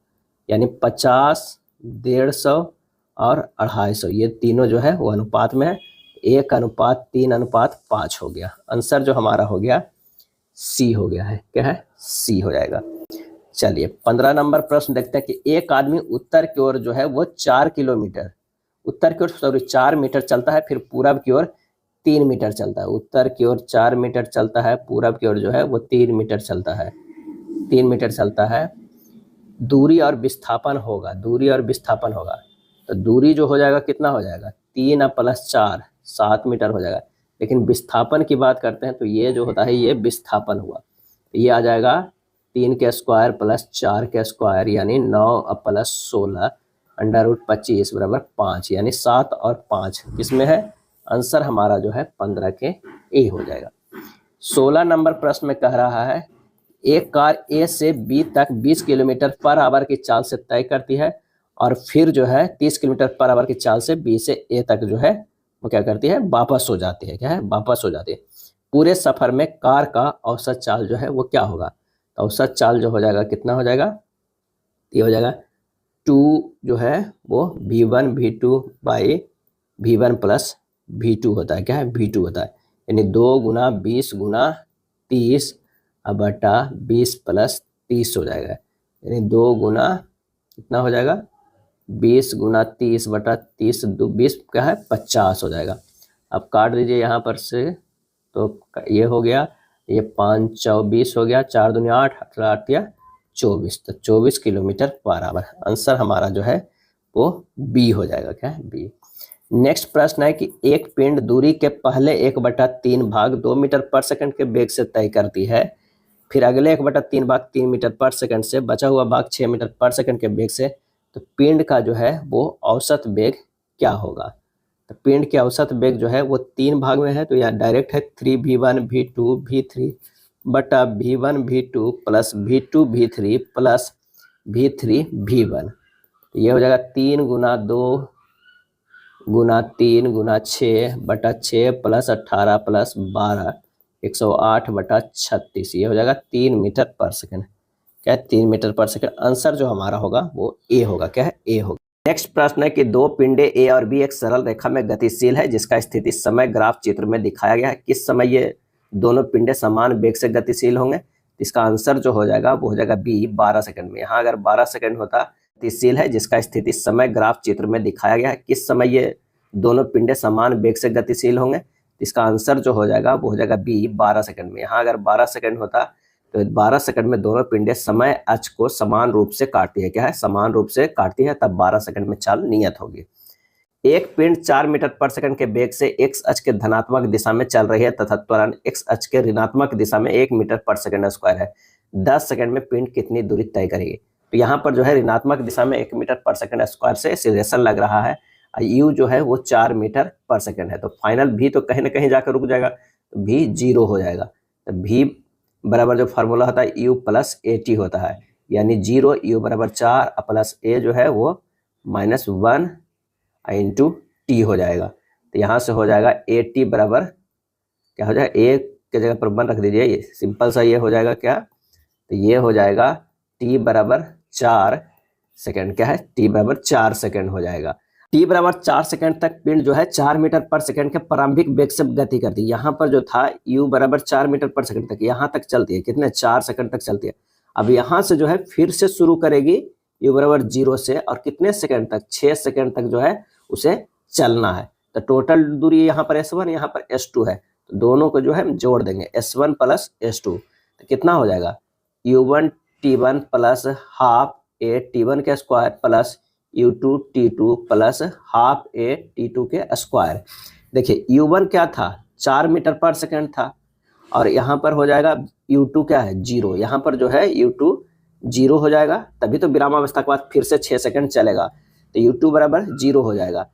यानी 50, 150 और 250 ये तीनों जो है वो अनुपात में है, 1:3:5 हो गया। आंसर जो हमारा हो गया सी हो गया है, क्या है सी हो जाएगा। चलिए 15 नंबर प्रश्न देखते हैं कि एक आदमी उत्तर की ओर जो है वो 4 किलोमीटर, उत्तर की ओर 4 मीटर चलता है, फिर पूरब की ओर 3 मीटर चलता है। उत्तर की ओर 4 मीटर चलता है, पूरब की ओर जो है वो 3 मीटर चलता है, 3 मीटर चलता है। दूरी और विस्थापन होगा, तो दूरी जो हो जाएगा कितना हो जाएगा 3 प्लस 4 7 मीटर हो जाएगा। लेकिन विस्थापन की बात करते हैं तो ये जो होता है ये विस्थापन हुआ, तो ये आ जाएगा 3 के स्क्वायर प्लस 4 के स्क्वायर यानी 9 प्लस 16 √25 बराबर 5, यानी 7 और 5 किसमें है आंसर हमारा जो है 15 के ए हो जाएगा। 16 नंबर प्रश्न में कह रहा है एक कार ए से बी तक 20 किलोमीटर पर आवर की चाल से तय करती है और फिर जो है 30 किलोमीटर पर आवर की चाल से बी से ए तक जो है वो क्या करती है वापस हो जाती है, क्या है वापस हो जाती है। पूरे सफर में कार का औसत चाल जो है वो क्या होगा, तो औसत चाल जो हो जाएगा कितना हो जाएगा, ये हो जाएगा 2 जो है वो v1 v2 by v1 plus v2 होता है, क्या है v2 होता है, यानी 2 गुना 20 गुना 30 बटा 20 प्लस 30 हो जाएगा, यानी 2 गुना कितना हो जाएगा 20 गुना 30 बटा 30 20 क्या है 50 हो जाएगा। अब काट दीजिए यहाँ पर से, तो ये हो गया, ये 5 24 हो गया, 4 दूनी 8 8 या 24, तो 24 किलोमीटर पर आवर आंसर हमारा जो है वो बी हो जाएगा, क्या है बी। नेक्स्ट प्रश्न है कि एक पिंड दूरी के पहले 1/3 भाग 2 मीटर पर सेकंड के वेग से तय करती है, फिर अगले 1/3 भाग 3 मीटर पर सेकंड से, बचा हुआ भाग 6 मीटर पर सेकंड के वेग से, तो पिंड का जो है वो औसत वेग क्या होगा। तो पिंड के औसत वेग जो है वो 3 भाग में है, तो यहाँ डायरेक्ट है 3v1 v2 v3 बटा v1 v2 plus v2 v3 plus v3 v1, ये हो जाएगा 3 गुना 2 गुना 3 गुना 6 बटा 6 प्लस 18 प्लस 12 108 बटा 36, ये हो जाएगा 3 मीटर पर सेकंड, क्या है 3 मीटर पर सेकंड। आंसर जो हमारा होगा वो ए होगा, क्या है ए होगा। नेक्स्ट प्रश्न है कि दो पिंडे ए और बी एक सरल रेखा में गतिशील है जिसका स्थिति समय ग्राफ चित्र में दिखाया गया है। किस समय ये दोनों पिंडे समान वेग से गतिशील होंगे? इसका आंसर जो हो जाएगा वो हो जाएगा बी 12 सेकंड में। यहाँ अगर 12 सेकंड होता गतिशील है जिसका स्थिति समय ग्राफ चित्र में दिखाया गया है, किस समय ये दोनों पिंडे समान वेग से गतिशील होंगे? इसका आंसर जो हो जाएगा वो हो जाएगा बी 12 सेकंड में। यहाँ अगर 12 सेकंड होता तो 12 सेकंड में दोनों पिंडे समय अक्ष को समान रूप से काटती है। क्या है? समान रूप से काटती है, तब 12 सेकंड में चाल नियत होगी। एक पिंड 4 मीटर पर सेकंड के वेग से एक्स अक्ष के धनात्मक दिशा में चल रही है तथा त्वरण एक्स अक्ष के ऋणात्मक दिशा में 1 मीटर पर सेकंड स्क्वायर है। 10 सेकंड में पिंड कितनी दूरी तय करेगी? तो यहाँ पर जो है ऋणात्मक दिशा में 1 मीटर पर सेकंड स्क्वायर से एक्सीलरेशन लग रहा है। यू जो है वो 4 मीटर पर सेकंड है, तो फाइनल भी तो कहीं ना कहीं जाकर रुक जाएगा, तो भी 0 हो जाएगा। तो भी बराबर जो फार्मूला होता है यू प्लस ए टी होता है, यानी 0 यू बराबर 4 प्लस ए जो है वो -1 इंटू टी हो जाएगा। तो यहाँ से हो जाएगा ए टी बराबर क्या हो जाएगा, ए के जगह पर 1 रख दीजिए, ये सिंपल सा ये हो जाएगा क्या, तो ये हो जाएगा टी बराबर 4 सेकंड। क्या है? टी बराबर 4 सेकंड हो जाएगा। टी बराबर 4 सेकंड तक पिंड जो है 4 मीटर पर सेकंड के प्रारंभिक वेग से गति करती है। यहाँ पर जो था यू बराबर 4 मीटर पर सेकंड तक, यहाँ तक चलती है, कितने 4 सेकंड तक चलती है। अब यहाँ से जो है फिर से शुरू करेगी यू बराबर 0 से, और कितने सेकंड तक, 6 सेकंड तक जो है उसे चलना है। तो टोटल दूरी यहाँ पर S1 यहाँ पर S2 है, तो दोनों को जो है हम जोड़ देंगे, S1 प्लस S2, तो कितना हो जाएगा U1 T1 plus half A T1 के square plus U2 T2 plus half A T2 के स्क्वायर। देखिए U1 क्या था, 4 मीटर पर सेकंड था, और यहाँ पर हो जाएगा U2 क्या है 0, यहाँ पर जो है U2 0 हो जाएगा, तभी तो विरामावस्था के बाद फिर से 6 सेकंड चलेगा, तो U2 बराबर 0 हो जाएगा।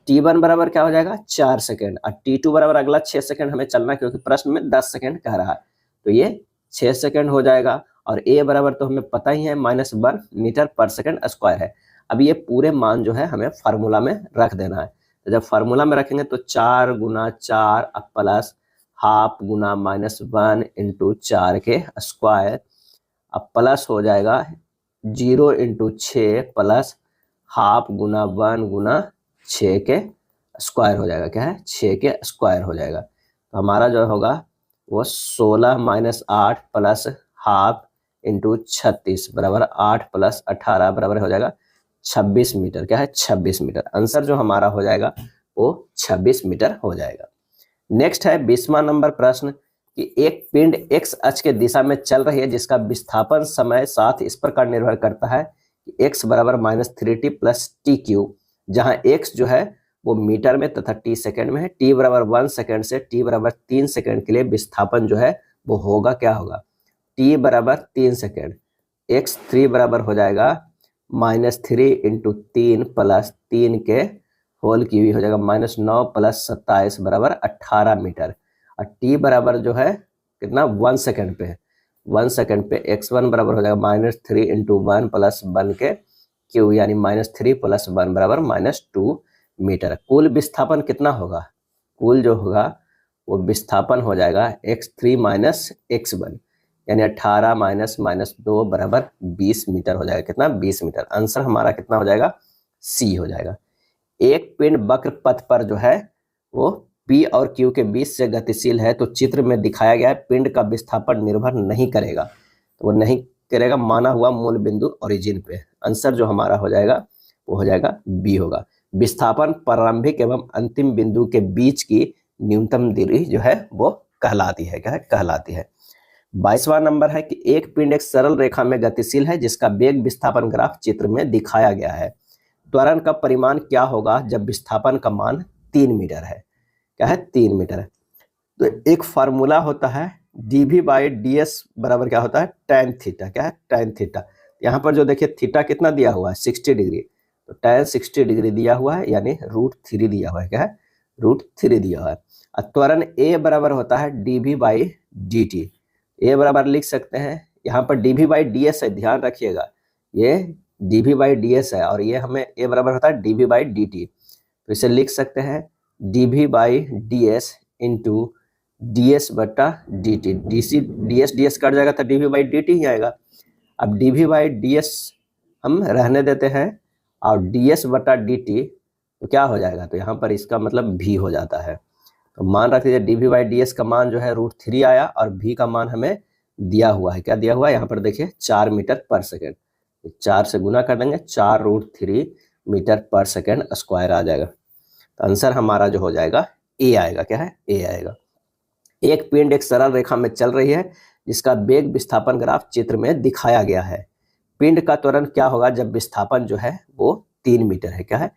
T1 बराबर क्या हो जाएगा 4 सेकंड, और T2 बराबर अगला 6 सेकंड हमें चलना, क्योंकि प्रश्न में 10 सेकंड कह रहा है, तो ये 6 सेकंड हो जाएगा। और A बराबर तो हमें पता ही है -1 मीटर पर सेकंड स्क्वायर है। अब ये पूरे मान जो है हमें फार्मूला में रख देना है। तो जब फार्मूला में रखेंगे तो 4 गुना 4 प्लस हाफ गुना -1 इंटू 4 के स्क्वायर, अब प्लस हो जाएगा 0 इंटू 6 प्लस हाफ गुना 1 गुना 6 के स्क्वायर हो जाएगा। क्या है? 6 के स्क्वायर हो जाएगा। तो हमारा जो होगा वो 16 - 8 प्लस हाफ इंटू 36 बराबर 8 प्लस 18 बराबर हो जाएगा 26 मीटर। क्या है? 26 मीटर। आंसर जो हमारा हो जाएगा वो 26 मीटर हो जाएगा। नेक्स्ट है 20वां नंबर प्रश्न कि एक पिंड एक्स अक्ष के दिशा में चल रही है जिसका विस्थापन समय साथ इस प्रकार निर्भर करता है कि x बराबर -3t प्लस टी क्यूब, जहाँ x जो है वो मीटर में तथा t सेकंड में है। t बराबर 1 सेकंड से t बराबर 3 सेकंड के लिए विस्थापन जो है वो होगा, क्या होगा, t बराबर 3 सेकंड, x3 बराबर हो जाएगा -3 इंटू 3 प्लस 3 के होल क्यूब हो जाएगा -9 प्लस 27 बराबर 18 मीटर। और t बराबर जो है कितना 1 सेकंड पे है, 1 सेकंड पे x1 बराबर हो जाएगा -3 इंटू 1 प्लस 1 के क्यूब, यानी -3 प्लस 1 बराबर -2 मीटर। कुल विस्थापन कितना होगा, कुल जो होगा वो विस्थापन हो जाएगा x3 माइनस x1, यानी 18 माइनस 2 बराबर 20 मीटर हो जाएगा। कितना? 20 मीटर। आंसर हमारा कितना हो जाएगा? सी हो जाएगा। एक पिंड वक्र पथ पर जो है वो P और Q के बीच से गतिशील है, तो चित्र में दिखाया गया है पिंड का विस्थापन निर्भर नहीं करेगा, तो वो नहीं करेगा माना हुआ मूल बिंदु ओरिजिन पे। आंसर जो हमारा हो जाएगा वो हो जाएगा बी होगा। विस्थापन प्रारंभिक एवं अंतिम बिंदु के बीच की न्यूनतम दूरी जो है वो कहलाती है, क्या है? कहलाती है। 22वां नंबर है कि एक पिंड एक सरल रेखा में गतिशील है जिसका वेग विस्थापन ग्राफ चित्र में दिखाया गया है। त्वरण का परिमाण क्या होगा जब विस्थापन का मान 3 मीटर है? क्या है? 3 मीटर है। तो एक फार्मूला होता है dv/ds बराबर क्या होता है? tan theta. क्या है? tan theta. यहाँ पर जो देखिए थीटा कितना दिया हुआ है 60 डिग्री, तो tan 60 डिग्री दिया हुआ है, यानी √3 दिया हुआ है। क्या है? √3 दिया हुआ है। त्वरण A बराबर होता है dv/dt। A बराबर लिख सकते हैं, यहाँ पर dv/ds है, ध्यान रखिएगा ये dv/ds है, और ये हमें A बराबर होता है dv/dt, तो इसे लिख सकते हैं dv/ds into ds/dt। ds cut जाएगा तो dv/dt ही आएगा। अब dv/ds हम रहने देते हैं, और ds बटा dt तो क्या हो जाएगा, तो यहाँ पर इसका मतलब v हो जाता है। तो मान रख लीजिए dv बाई ds का मान जो है √3 आया और v का मान हमें दिया हुआ है, क्या दिया हुआ है यहाँ पर देखिए 4 मीटर पर सेकेंड। 4 से गुना कर देंगे, 4√3 मीटर पर सेकेंड स्क्वायर आ जाएगा। तो आंसर हमारा जो हो जाएगा ए आएगा, क्या है ए आएगा। एक पिंड एक सरल रेखा में चल रही है जिसका वेग विस्थापन ग्राफ चित्र में दिखाया गया है। पिंड का त्वरण क्या होगा जब विस्थापन जो है वो 3 मीटर है, क्या है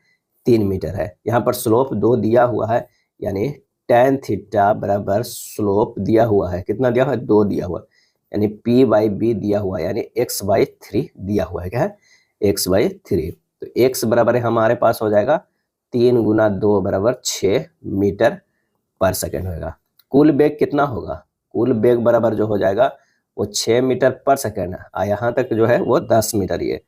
3 मीटर है। यहाँ पर स्लोप 2 दिया हुआ है, यानी tan थीटा बराबर स्लोप दिया हुआ है, कितना दिया हुआ है 2 दिया हुआ है, यानी p बाई बी दिया हुआ है, यानी x बाई 3 दिया हुआ है, क्या है x बाई 3। तो x बराबर हमारे पास हो जाएगा 3 गुना 2 बराबर 6 मीटर पर सेकेंड होगा। कुल वेग कितना होगा, कुल वेग बराबर जो हो जाएगा वो 6 मीटर पर सेकेंड है, यहाँ तक जो है वो 10 मीटर ये,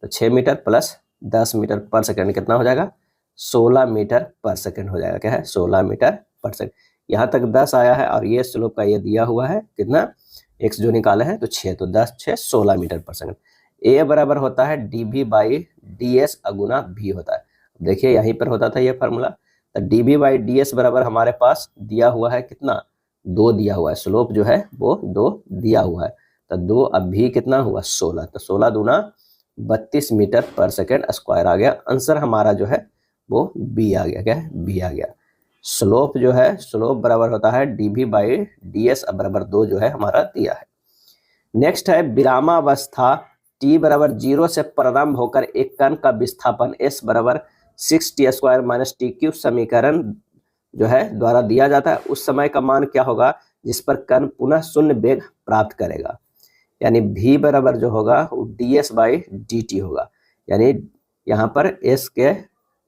तो 6 मीटर प्लस 10 मीटर पर सेकेंड कितना हो जाएगा 16 मीटर पर सेकेंड हो जाएगा, क्या है 16 मीटर पर सेकेंड। यहाँ तक 10 आया है और ये स्लोप का ये दिया हुआ है कितना x जो निकाले हैं तो 6, तो 10 6 16 मीटर पर सेकेंड। a बराबर होता है dv बाई ds अगुना v होता है। देखिए यहीं पर होता था ये फार्मूला, तो dv बाई ds बराबर हमारे पास दिया हुआ है कितना 2 दिया हुआ है, स्लोप जो है वो 2 दिया हुआ है, तो 2 अब भी कितना हुआ 16, तो 16 दूना 32 मीटर पर सेकेंड स्क्वायर आ गया। आंसर हमारा जो है वो बी आ गया, क्या है बी आ गया। स्लोप जो है स्लोप बराबर होता है dv बाई ds बराबर 2 जो है हमारा दिया है। नेक्स्ट है विरामावस्था t बराबर 0 से प्रारंभ होकर एक कण का विस्थापन s बराबर 6t square minus T cube समीकरण जो है द्वारा दिया जाता है। उस समय का मान क्या होगा जिस पर कण पुनः शून्य वेग प्राप्त करेगा, यानी v बराबर जो होगा वो ds बाई dt होगा, यानी यहाँ पर s के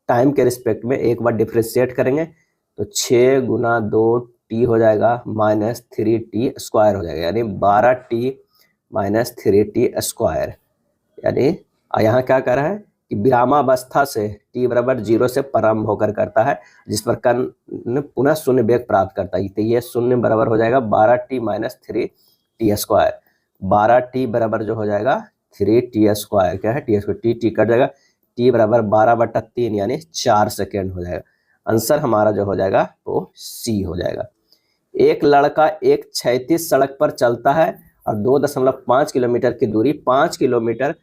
टाइम के रिस्पेक्ट में एक बार डिफ्रेंशिएट करेंगे तो 6 गुना 2t हो जाएगा माइनस 3t स्क्वायर हो जाएगा, यानी 12t माइनस 3t स्क्वायर। यानी यहाँ क्या कर रहा है कि विरामावस्था से t बराबर 0 से प्रारंभ होकर करता है जिस पर कण पुनः शून्य वेग प्राप्त करता है, तो ये शून्य बराबर हो जाएगा 12t minus 3t square. 12t बराबर जो हो जाएगा 3t स्क्वायर, क्या है t स्क्वायर, t कट जाएगा, t बराबर 12/3 यानी 4 सेकेंड हो जाएगा। आंसर हमारा जो हो जाएगा वो सी हो जाएगा। एक लड़का एक क्षैतिज सड़क पर चलता है और 2.5 किलोमीटर की दूरी 5 किलोमीटर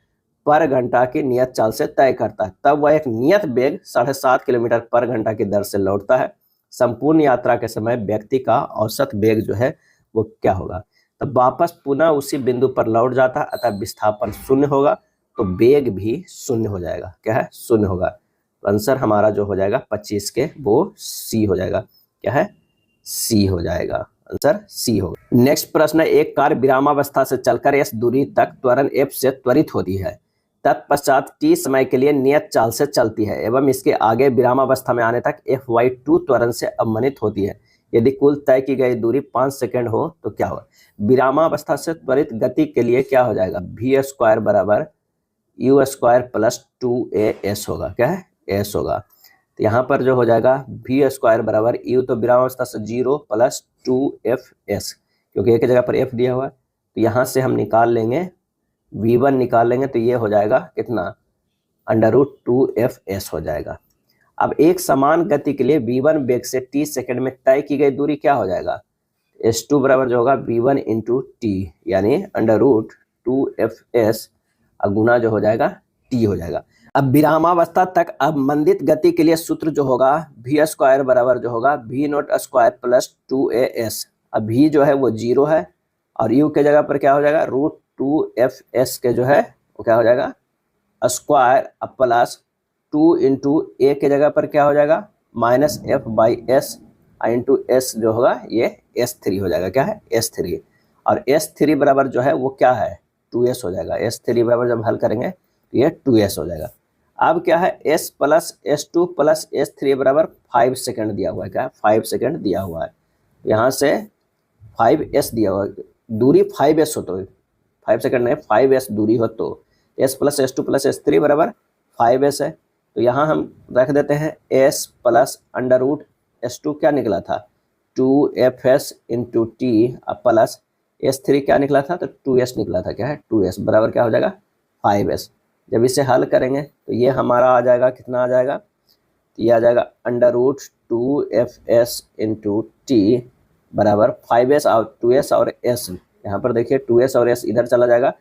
पर घंटा की नियत चाल से तय करता है, तब वह एक नियत वेग 7.5 किलोमीटर पर घंटा की दर से लौटता है। संपूर्ण यात्रा के समय व्यक्ति का औसत वेग जो है वो क्या होगा, तब वापस पुनः उसी बिंदु पर लौट जाता है, अतः विस्थापन शून्य होगा तो वेग भी शून्य हो जाएगा, क्या है शून्य होगा। तो आंसर हमारा जो हो जाएगा 25 के वो सी हो जाएगा, क्या है सी हो जाएगा, आंसर सी होगा। नेक्स्ट प्रश्न है, एक कार विरामावस्था से चलकर s दूरी तक त्वरण f से त्वरित होती है, तत्पश्चात t समय के लिए नियत चाल से चलती है एवं इसके आगे विरामावस्था में आने तक fy2 त्वरण से अवमनित होती है। यदि कुल तय की गई दूरी 5 सेकेंड हो तो क्या होगा। विरामावस्था से त्वरित गति के लिए क्या हो जाएगा, v स्क्वायर बराबर u स्क्वायर प्लस 2as होगा, क्या है s होगा। तो यहाँ पर जो हो जाएगा v स्क्वायर बराबर u, तो विरामावस्था से 0 प्लस 2fs, क्योंकि एक जगह पर f दिया हुआ है, तो यहाँ से हम निकाल लेंगे v1 निकाल लेंगे तो ये हो जाएगा कितना √2fs हो जाएगा। अब एक समान गति के लिए v1 वेग से t सेकंड में तय की गई दूरी क्या हो जाएगा, s2 बराबर जो होगा v1 इंटू टी, यानी √2fs गुना जो हो जाएगा t हो जाएगा। अब विरामावस्था तक अवमंदित गति के लिए सूत्र जो होगा v स्क्वायर बराबर जो होगा v0 स्क्वायर प्लस 2as। अब v जो है वो 0 है और u के जगह पर क्या हो जाएगा √2fs के जो है वो क्या हो जाएगा स्क्वायर प्लस 2 इंटू ए के जगह पर क्या हो जाएगा minus f by S into S जो होगा ये s3 हो जाएगा, क्या है s3, और s3 बराबर जो है वो क्या है 2s हो जाएगा। s3 बराबर जब हल करेंगे तो ये 2s हो जाएगा। अब क्या है s plus s2 plus s3 बराबर 5 सेकेंड दिया हुआ है, क्या है 5 सेकेंड दिया हुआ है, यहाँ से 5s दिया हुआ है, दूरी 5s हो तो 5 सेकेंड नहीं 5s दूरी हो तो s plus s2 plus s3 बराबर 5s है, तो यहाँ हम रख देते हैं s प्लस √s2 क्या निकला था 2fs into T plus s3 क्या निकला था तो 2s निकला था, क्या है 2s बराबर क्या हो जाएगा 5s। जब इसे हल करेंगे तो ये हमारा आ जाएगा, कितना आ जाएगा, तो ये आ जाएगा √2fs इंटू टी बराबर 5s और 2s और s। यहाँ पर देखिए 2s और s इधर चला जाएगा,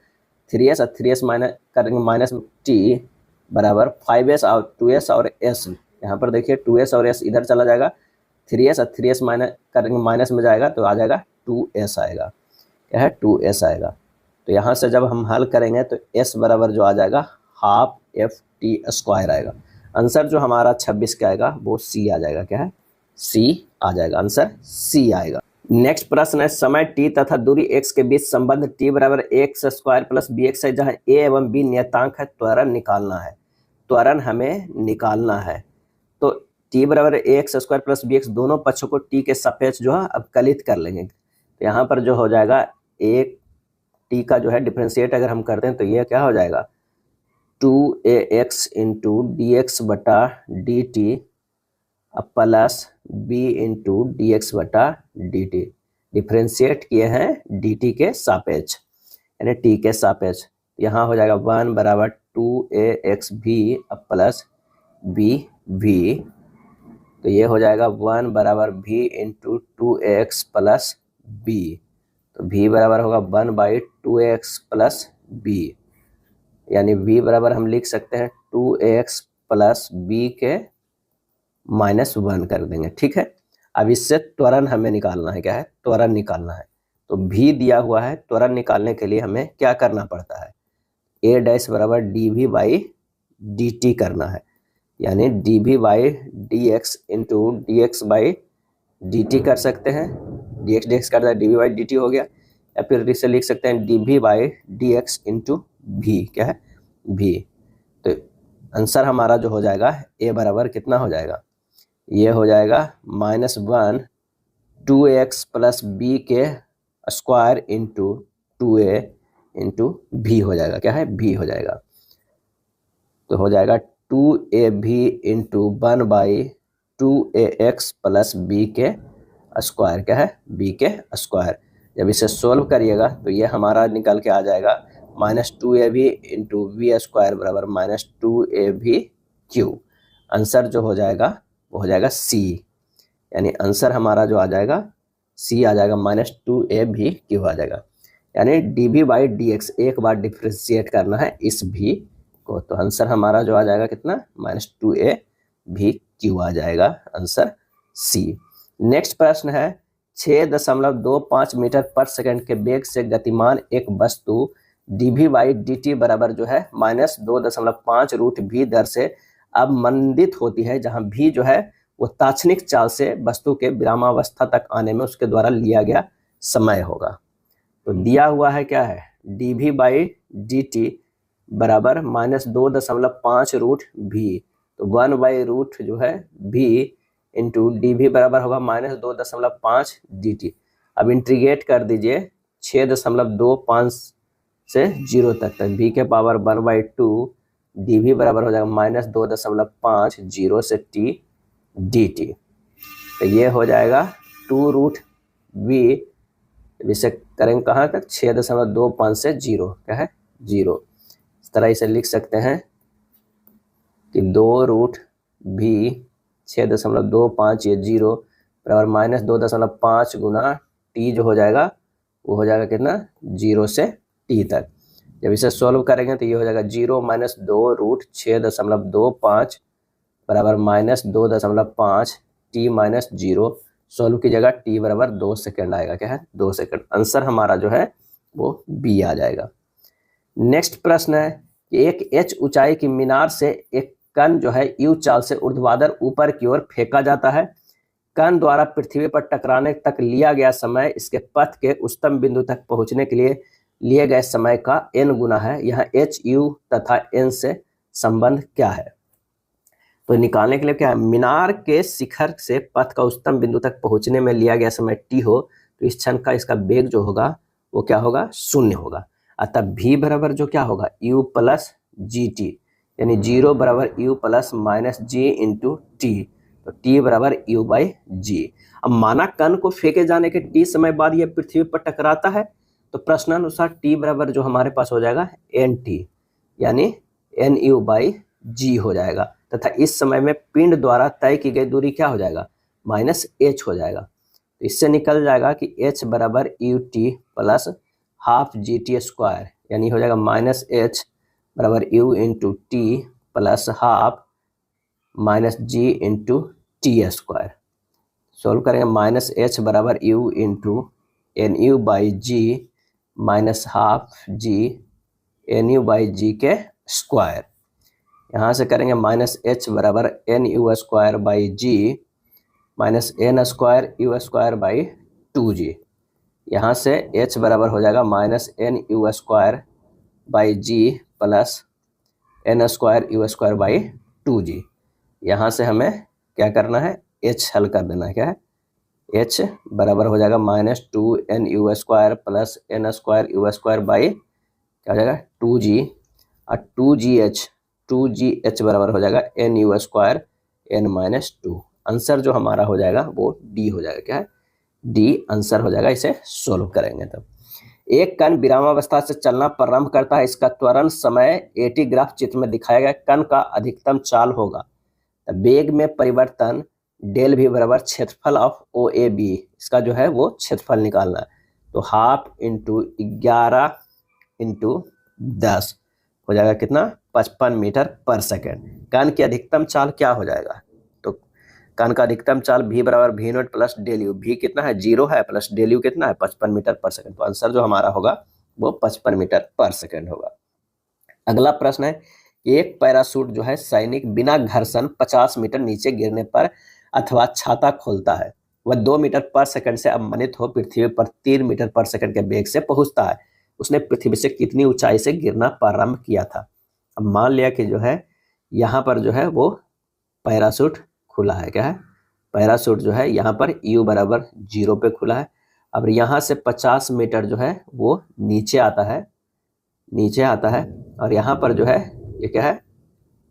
3s और 3s माइनस करेंगे माइनस टी बराबर 5s और 2s और s। यहाँ पर देखिए 2s और s इधर चला जाएगा, 3s और 3s माइनस करेंगे माइनस में जाएगा तो आ जाएगा 2s आएगा, क्या है 2s आएगा। तो यहाँ से जब हम हल करेंगे तो s बराबर जो आ जाएगा ½ ft² आएगा। आंसर जो हमारा 26 का आएगा वो C आ जाएगा, क्या है C आ जाएगा, आंसर C आएगा। नेक्स्ट प्रश्न है, समय t तथा दूरी x के बीच संबंध t बराबर x² प्लस bx है, जहाँ a एवं b नियतांक है, त्वरण निकालना है। त्वरण हमें निकालना है तो t बराबर x² प्लस bx दोनों पक्षों को t के सापेक्ष जो है अवकलित कर लेंगे। तो यहाँ पर जो हो जाएगा एक t का जो है डिफ्रेंशिएट अगर हम करते हैं तो ये क्या हो जाएगा 2ax इंटू डी एक्स बटा D T plus b into D x बटा डी टी। डिफ्रेंशिएट किए हैं dt के सापेक्ष यानी t के सापेक्ष। यहाँ हो जाएगा 1 बराबर 2ax v plus b v, तो ये हो जाएगा 1 बराबर v into 2ax plus b, तो v बराबर होगा 1/2ax प्लस b, यानी v बराबर हम लिख सकते हैं 2ax प्लस b के -1 कर देंगे, ठीक है। अब इससे त्वरण हमें निकालना है, क्या है त्वरण निकालना है। तो v दिया हुआ है, त्वरण निकालने के लिए हमें क्या करना पड़ता है, a डैश बराबर dv बाई dt करना है, यानी dv by dx into dx by dt कर सकते हैं, dx dx कर dv बाई dt हो गया, या फिर इसे लिख सकते हैं dv by dx into v, क्या है v। तो आंसर हमारा जो हो जाएगा a बराबर कितना हो जाएगा, ये हो जाएगा -1 2ax प्लस b के square into 2a into v हो जाएगा, क्या है v हो जाएगा। तो हो जाएगा 2ab into 1/2ax plus b के स्क्वायर, क्या है b के स्क्वायर। जब इसे सोल्व करिएगा तो ये हमारा निकल के आ जाएगा -2ab इंटू v स्क्वायर बराबर -2ab³। आंसर जो हो जाएगा वो हो जाएगा C, यानी आंसर हमारा जो आ जाएगा C आ जाएगा -2ab³ आ जाएगा। यानी dv बाई dx एक बार डिफ्रेंशिएट करना है इस v को, तो आंसर हमारा जो आ जाएगा कितना -2ab³ आ जाएगा, आंसर C। नेक्स्ट प्रश्न है, 6.25 मीटर पर सेकंड के वेग से गतिमान एक वस्तु dv बाई dt बराबर जो है -2.5 √v दर से अवमंदित होती है, जहां v जो है वो ताक्षणिक चाल से वस्तु के विरामावस्था तक आने में उसके द्वारा लिया गया समय होगा। तो दिया हुआ है क्या है dv बाई dt बराबर -2.5 √v, तो 1/रूट जो है v इंटू dv बराबर होगा -2.5 dt। अब इंटीग्रेट कर दीजिए 6.25 से 0 तक v के पावर 1/2 dv बराबर हो जाएगा -2.5 0 से t dt। तो ये हो जाएगा 2√v, इसे करेंगे कहाँ तक 6.25 से 0, क्या है 0। इस तरह इसे लिख सकते हैं कि 2√v 6.25 ये 0 बराबर -2.5 गुना t जो हो जाएगा वो हो जाएगा कितना 0 से t तक। जब इसे सॉल्व करेंगे तो ये हो जाएगा 0 - 2√6.25 बराबर -2.5 t - 0। सॉल्व की जगह t बराबर 2 सेकेंड आएगा, क्या है 2 सेकेंड। आंसर हमारा जो है वो B आ जाएगा। नेक्स्ट प्रश्न है कि एक h ऊंचाई की मीनार से एक कण जो है U चाल से ऊर्ध्वाधर ऊपर की ओर फेंका जाता है। कण द्वारा पृथ्वी पर टकराने तक लिया गया समय इसके पथ के उच्चतम बिंदु तक पहुंचने के लिए लिए गए समय का n गुना है। यहाँ h u तथा n से संबंध क्या है। तो निकालने के लिए क्या है, मीनार के शिखर से पथ का उच्चतम बिंदु तक पहुंचने में लिया गया समय t हो तो इस क्षण का इसका वेग जो होगा वो क्या होगा 0 होगा। अतः v बराबर जो क्या होगा u प्लस gt, यानी 0 बराबर u plus minus g into T, तो t बराबर u बाई g। अब माना कण को फेंके जाने के t समय बाद यह पृथ्वी पर टकराता है तो प्रश्नानुसार t बराबर जो हमारे पास हो जाएगा nt, यानी एन यू बाई जी हो जाएगा, तथा इस समय में पिंड द्वारा तय की गई दूरी क्या हो जाएगा, माइनस एच हो जाएगा। तो इससे निकल जाएगा कि एच बराबर U T plus half G T square, यानी हो जाएगा माइनस एच बराबर U into T plus half minus G into T square. Solve करेंगे, माइनस एच बराबर U into N U by G minus half G N U by G के square. यहाँ से करेंगे माइनस एच बराबर N U square by G minus N square U square by two G. यहाँ से H बराबर हो जाएगा minus N U square by G plus N square U square by two G. यहाँ से हमें क्या करना है, एच हल कर देना है। क्या है, एच बराबर हो जाएगा minus two N U square plus N square U square by क्या हो जाएगा टू जी, और टू जी एच बराबर हो जाएगा N U square N minus two. Answer जो हमारा हो जाएगा वो डी हो जाएगा। क्या है, डी आंसर हो जाएगा। इसे सोल्व करेंगे तब। एक कण विरामावस्था से चलना प्रारंभ करता है, इसका त्वरण समय एटी ग्राफ चित्र में दिखाया गया कण का अधिकतम चाल होगा। वेग में परिवर्तन डेल भी बराबर क्षेत्रफल ऑफ ओ ए बी, इसका जो है वो क्षेत्रफल निकालना है। तो हाफ इंटू 11 इंटू 10 हो जाएगा कितना, 55 मीटर पर सेकेंड। कण की अधिकतम चाल क्या हो जाएगा, तो कण का अधिकतम चाल v बराबर V naught plus del U. v कितना है, 0 है, प्लस डेल यू कितना है, 55 मीटर पर सेकेंड। तो आंसर जो हमारा होगा वो 55 मीटर पर सेकेंड होगा। अगला प्रश्न है, एक पैराशूट जो है सैनिक बिना घर्षण 50 मीटर नीचे गिरने पर अथवा छाता खोलता है, वह 2 मीटर पर सेकंड से अवमनित हो पृथ्वी पर 3 मीटर पर सेकंड के वेग से पहुंचता है। उसने पृथ्वी से कितनी ऊंचाई से गिरना प्रारंभ किया था। अब मान लिया कि जो है यहाँ पर जो है वो पैराशूट खुला है। क्या है, पैराशूट जो है यहाँ पर u बराबर 0 पे खुला है। अब यहाँ से 50 मीटर जो है वो नीचे आता है, और यहाँ पर जो है ये क्या है,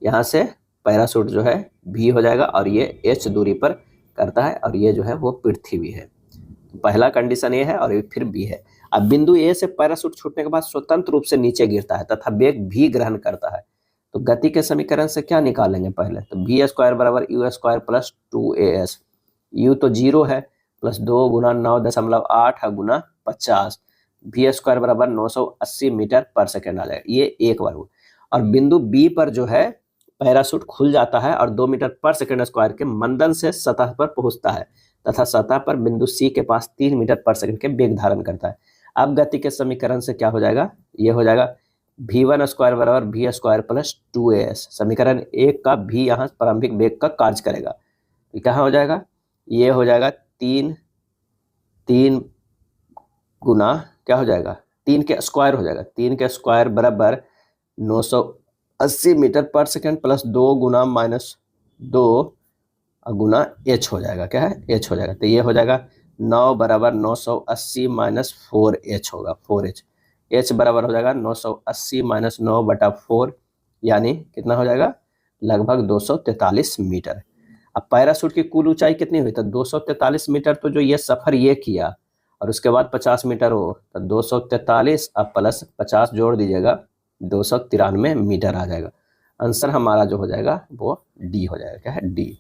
यहाँ से पैराशूट जो है v हो जाएगा, और ये h दूरी पर करता है, और ये जो है वो पृथ्वी है। तो पहला कंडीशन ये है, और ये फिर b है। अब बिंदु ए से पैराशूट छूटने के बाद स्वतंत्र रूप से नीचे गिरता है तथा वेग v ग्रहण करता है। तो गति के समीकरण से क्या निकालेंगे पहले, तो v स्क्वायर बराबर you square plus 2as। u तो 0 है, प्लस 2 गुना 9.8 गुना 50, v स्क्वायर बराबर 980 मीटर पर सेकेंड आ जाएगा, ये एक बार हुआ। और बिंदु बी पर जो है पैराशूट खुल जाता है और 2 मीटर पर सेकेंड स्क्वायर के मंदन से सतह पर पहुंचता है तथा सतह पर बिंदु सी के पास 3 मीटर पर सेकेंड के वेग धारण करता है। अब गति के समीकरण से क्या हो जाएगा, ये हो जाएगा v1 स्क्वायर बराबर v स्क्वायर प्लस 2as। समीकरण 1 का v यहाँ प्रारंभिक वेग का कार्य करेगा, तो क्या हो जाएगा, ये हो जाएगा 3 गुना क्या हो जाएगा, 3 के स्क्वायर हो जाएगा, 3 के स्क्वायर बराबर 980 मीटर पर सेकेंड प्लस 2 गुना माइनस 2 गुना h हो जाएगा। क्या है, h हो जाएगा। तो ये हो जाएगा 9 बराबर 980 माइनस 4h होगा, 4h। h बराबर हो जाएगा 980 माइनस 9 बटा 4, यानी कितना हो जाएगा, लगभग 243 मीटर। अब पैराशूट की कुल ऊंचाई कितनी हुई, तो 243 मीटर। तो जो ये सफर ये किया और उसके बाद 50 मीटर हो, तो 243 अब प्लस 50 जोड़ दीजिएगा, 293 मीटर आ जाएगा। आंसर हमारा जो हो जाएगा वो डी हो जाएगा। क्या है, डी।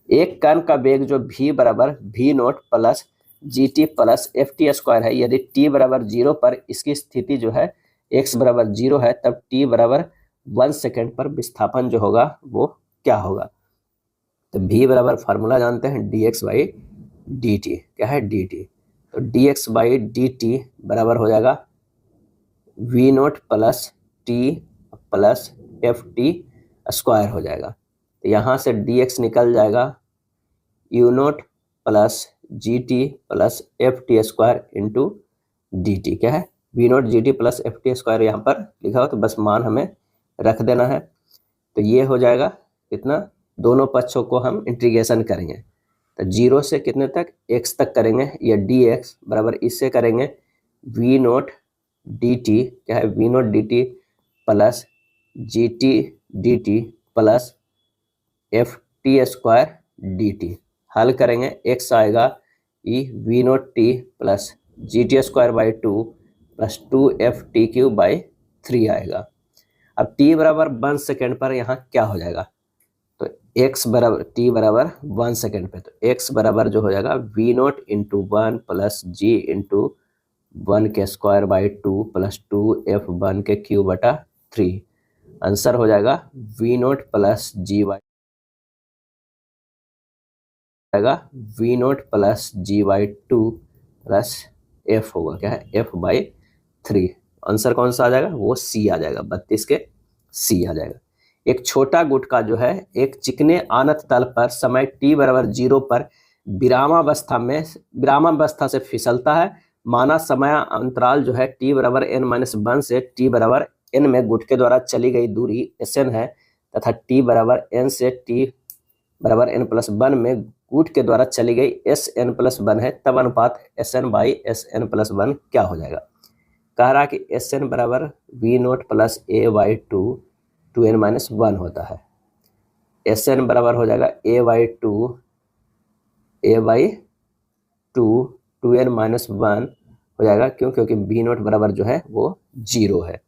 एक कण का वेग जो v बराबर V naught plus G T plus F T square है, यदि t बराबर 0 पर इसकी स्थिति जो है x बराबर 0 है, तब t बराबर 1 सेकेंड पर विस्थापन जो होगा वो क्या होगा। तो v बराबर फार्मूला जानते हैं dx बाई डी टी। क्या है, dt। तो dx बाई डी टी बराबर हो जाएगा V naught plus T plus F T square हो जाएगा। तो यहाँ से dx निकल जाएगा U naught plus G T plus F T square into D T. क्या है, V naught G T plus F T square यहाँ पर लिखा हो, तो बस मान हमें रख देना है। तो ये हो जाएगा कितना, दोनों पक्षों को हम इंटीग्रेशन करेंगे, तो 0 से कितने तक, x तक करेंगे, या dx बराबर इससे करेंगे वी नोट डी टी। क्या है, V naught D T plus G T D T plus F T square D T. हल करेंगे, x आएगा E V naught T plus G T square by 2 plus 2 F T cube by 3 आएगा। अब t बराबर 1 second पर यहाँ क्या हो जाएगा, तो x बराबर t बराबर 1 सेकेंड पे, तो x बराबर जो हो जाएगा v0 into 1 plus g into 1 के स्क्वायर बाई 2 प्लस 2f1 के क्यूब बटा 3। आंसर हो जाएगा v0 प्लस जी बाई जाएगा v0 plus G by 2 plus f होगा क्या है f बाई 3। आंसर कौन सा आ जाएगा, वो c आ जाएगा, 32 के c आ जाएगा। एक छोटा गुटका जो है एक चिकने आनत तल पर समय t बराबर 0 पर विरामावस्था से फिसलता है। माना समय अंतराल जो है t बराबर n-1 से t बराबर n में गुटके द्वारा चली गई दूरी Sn है तथा t बराबर n से t बराबर n+1 में गुट के द्वारा चली गई Sn+1 है, तब अनुपात Sn बाई Sn+1 क्या हो जाएगा। कह रहा कि Sn बराबर v0 plus a by 2n-1 होता है। Sn बराबर हो जाएगा a बाई 2n-1 हो जाएगा, क्योंकि v0 बराबर जो है वो 0 है।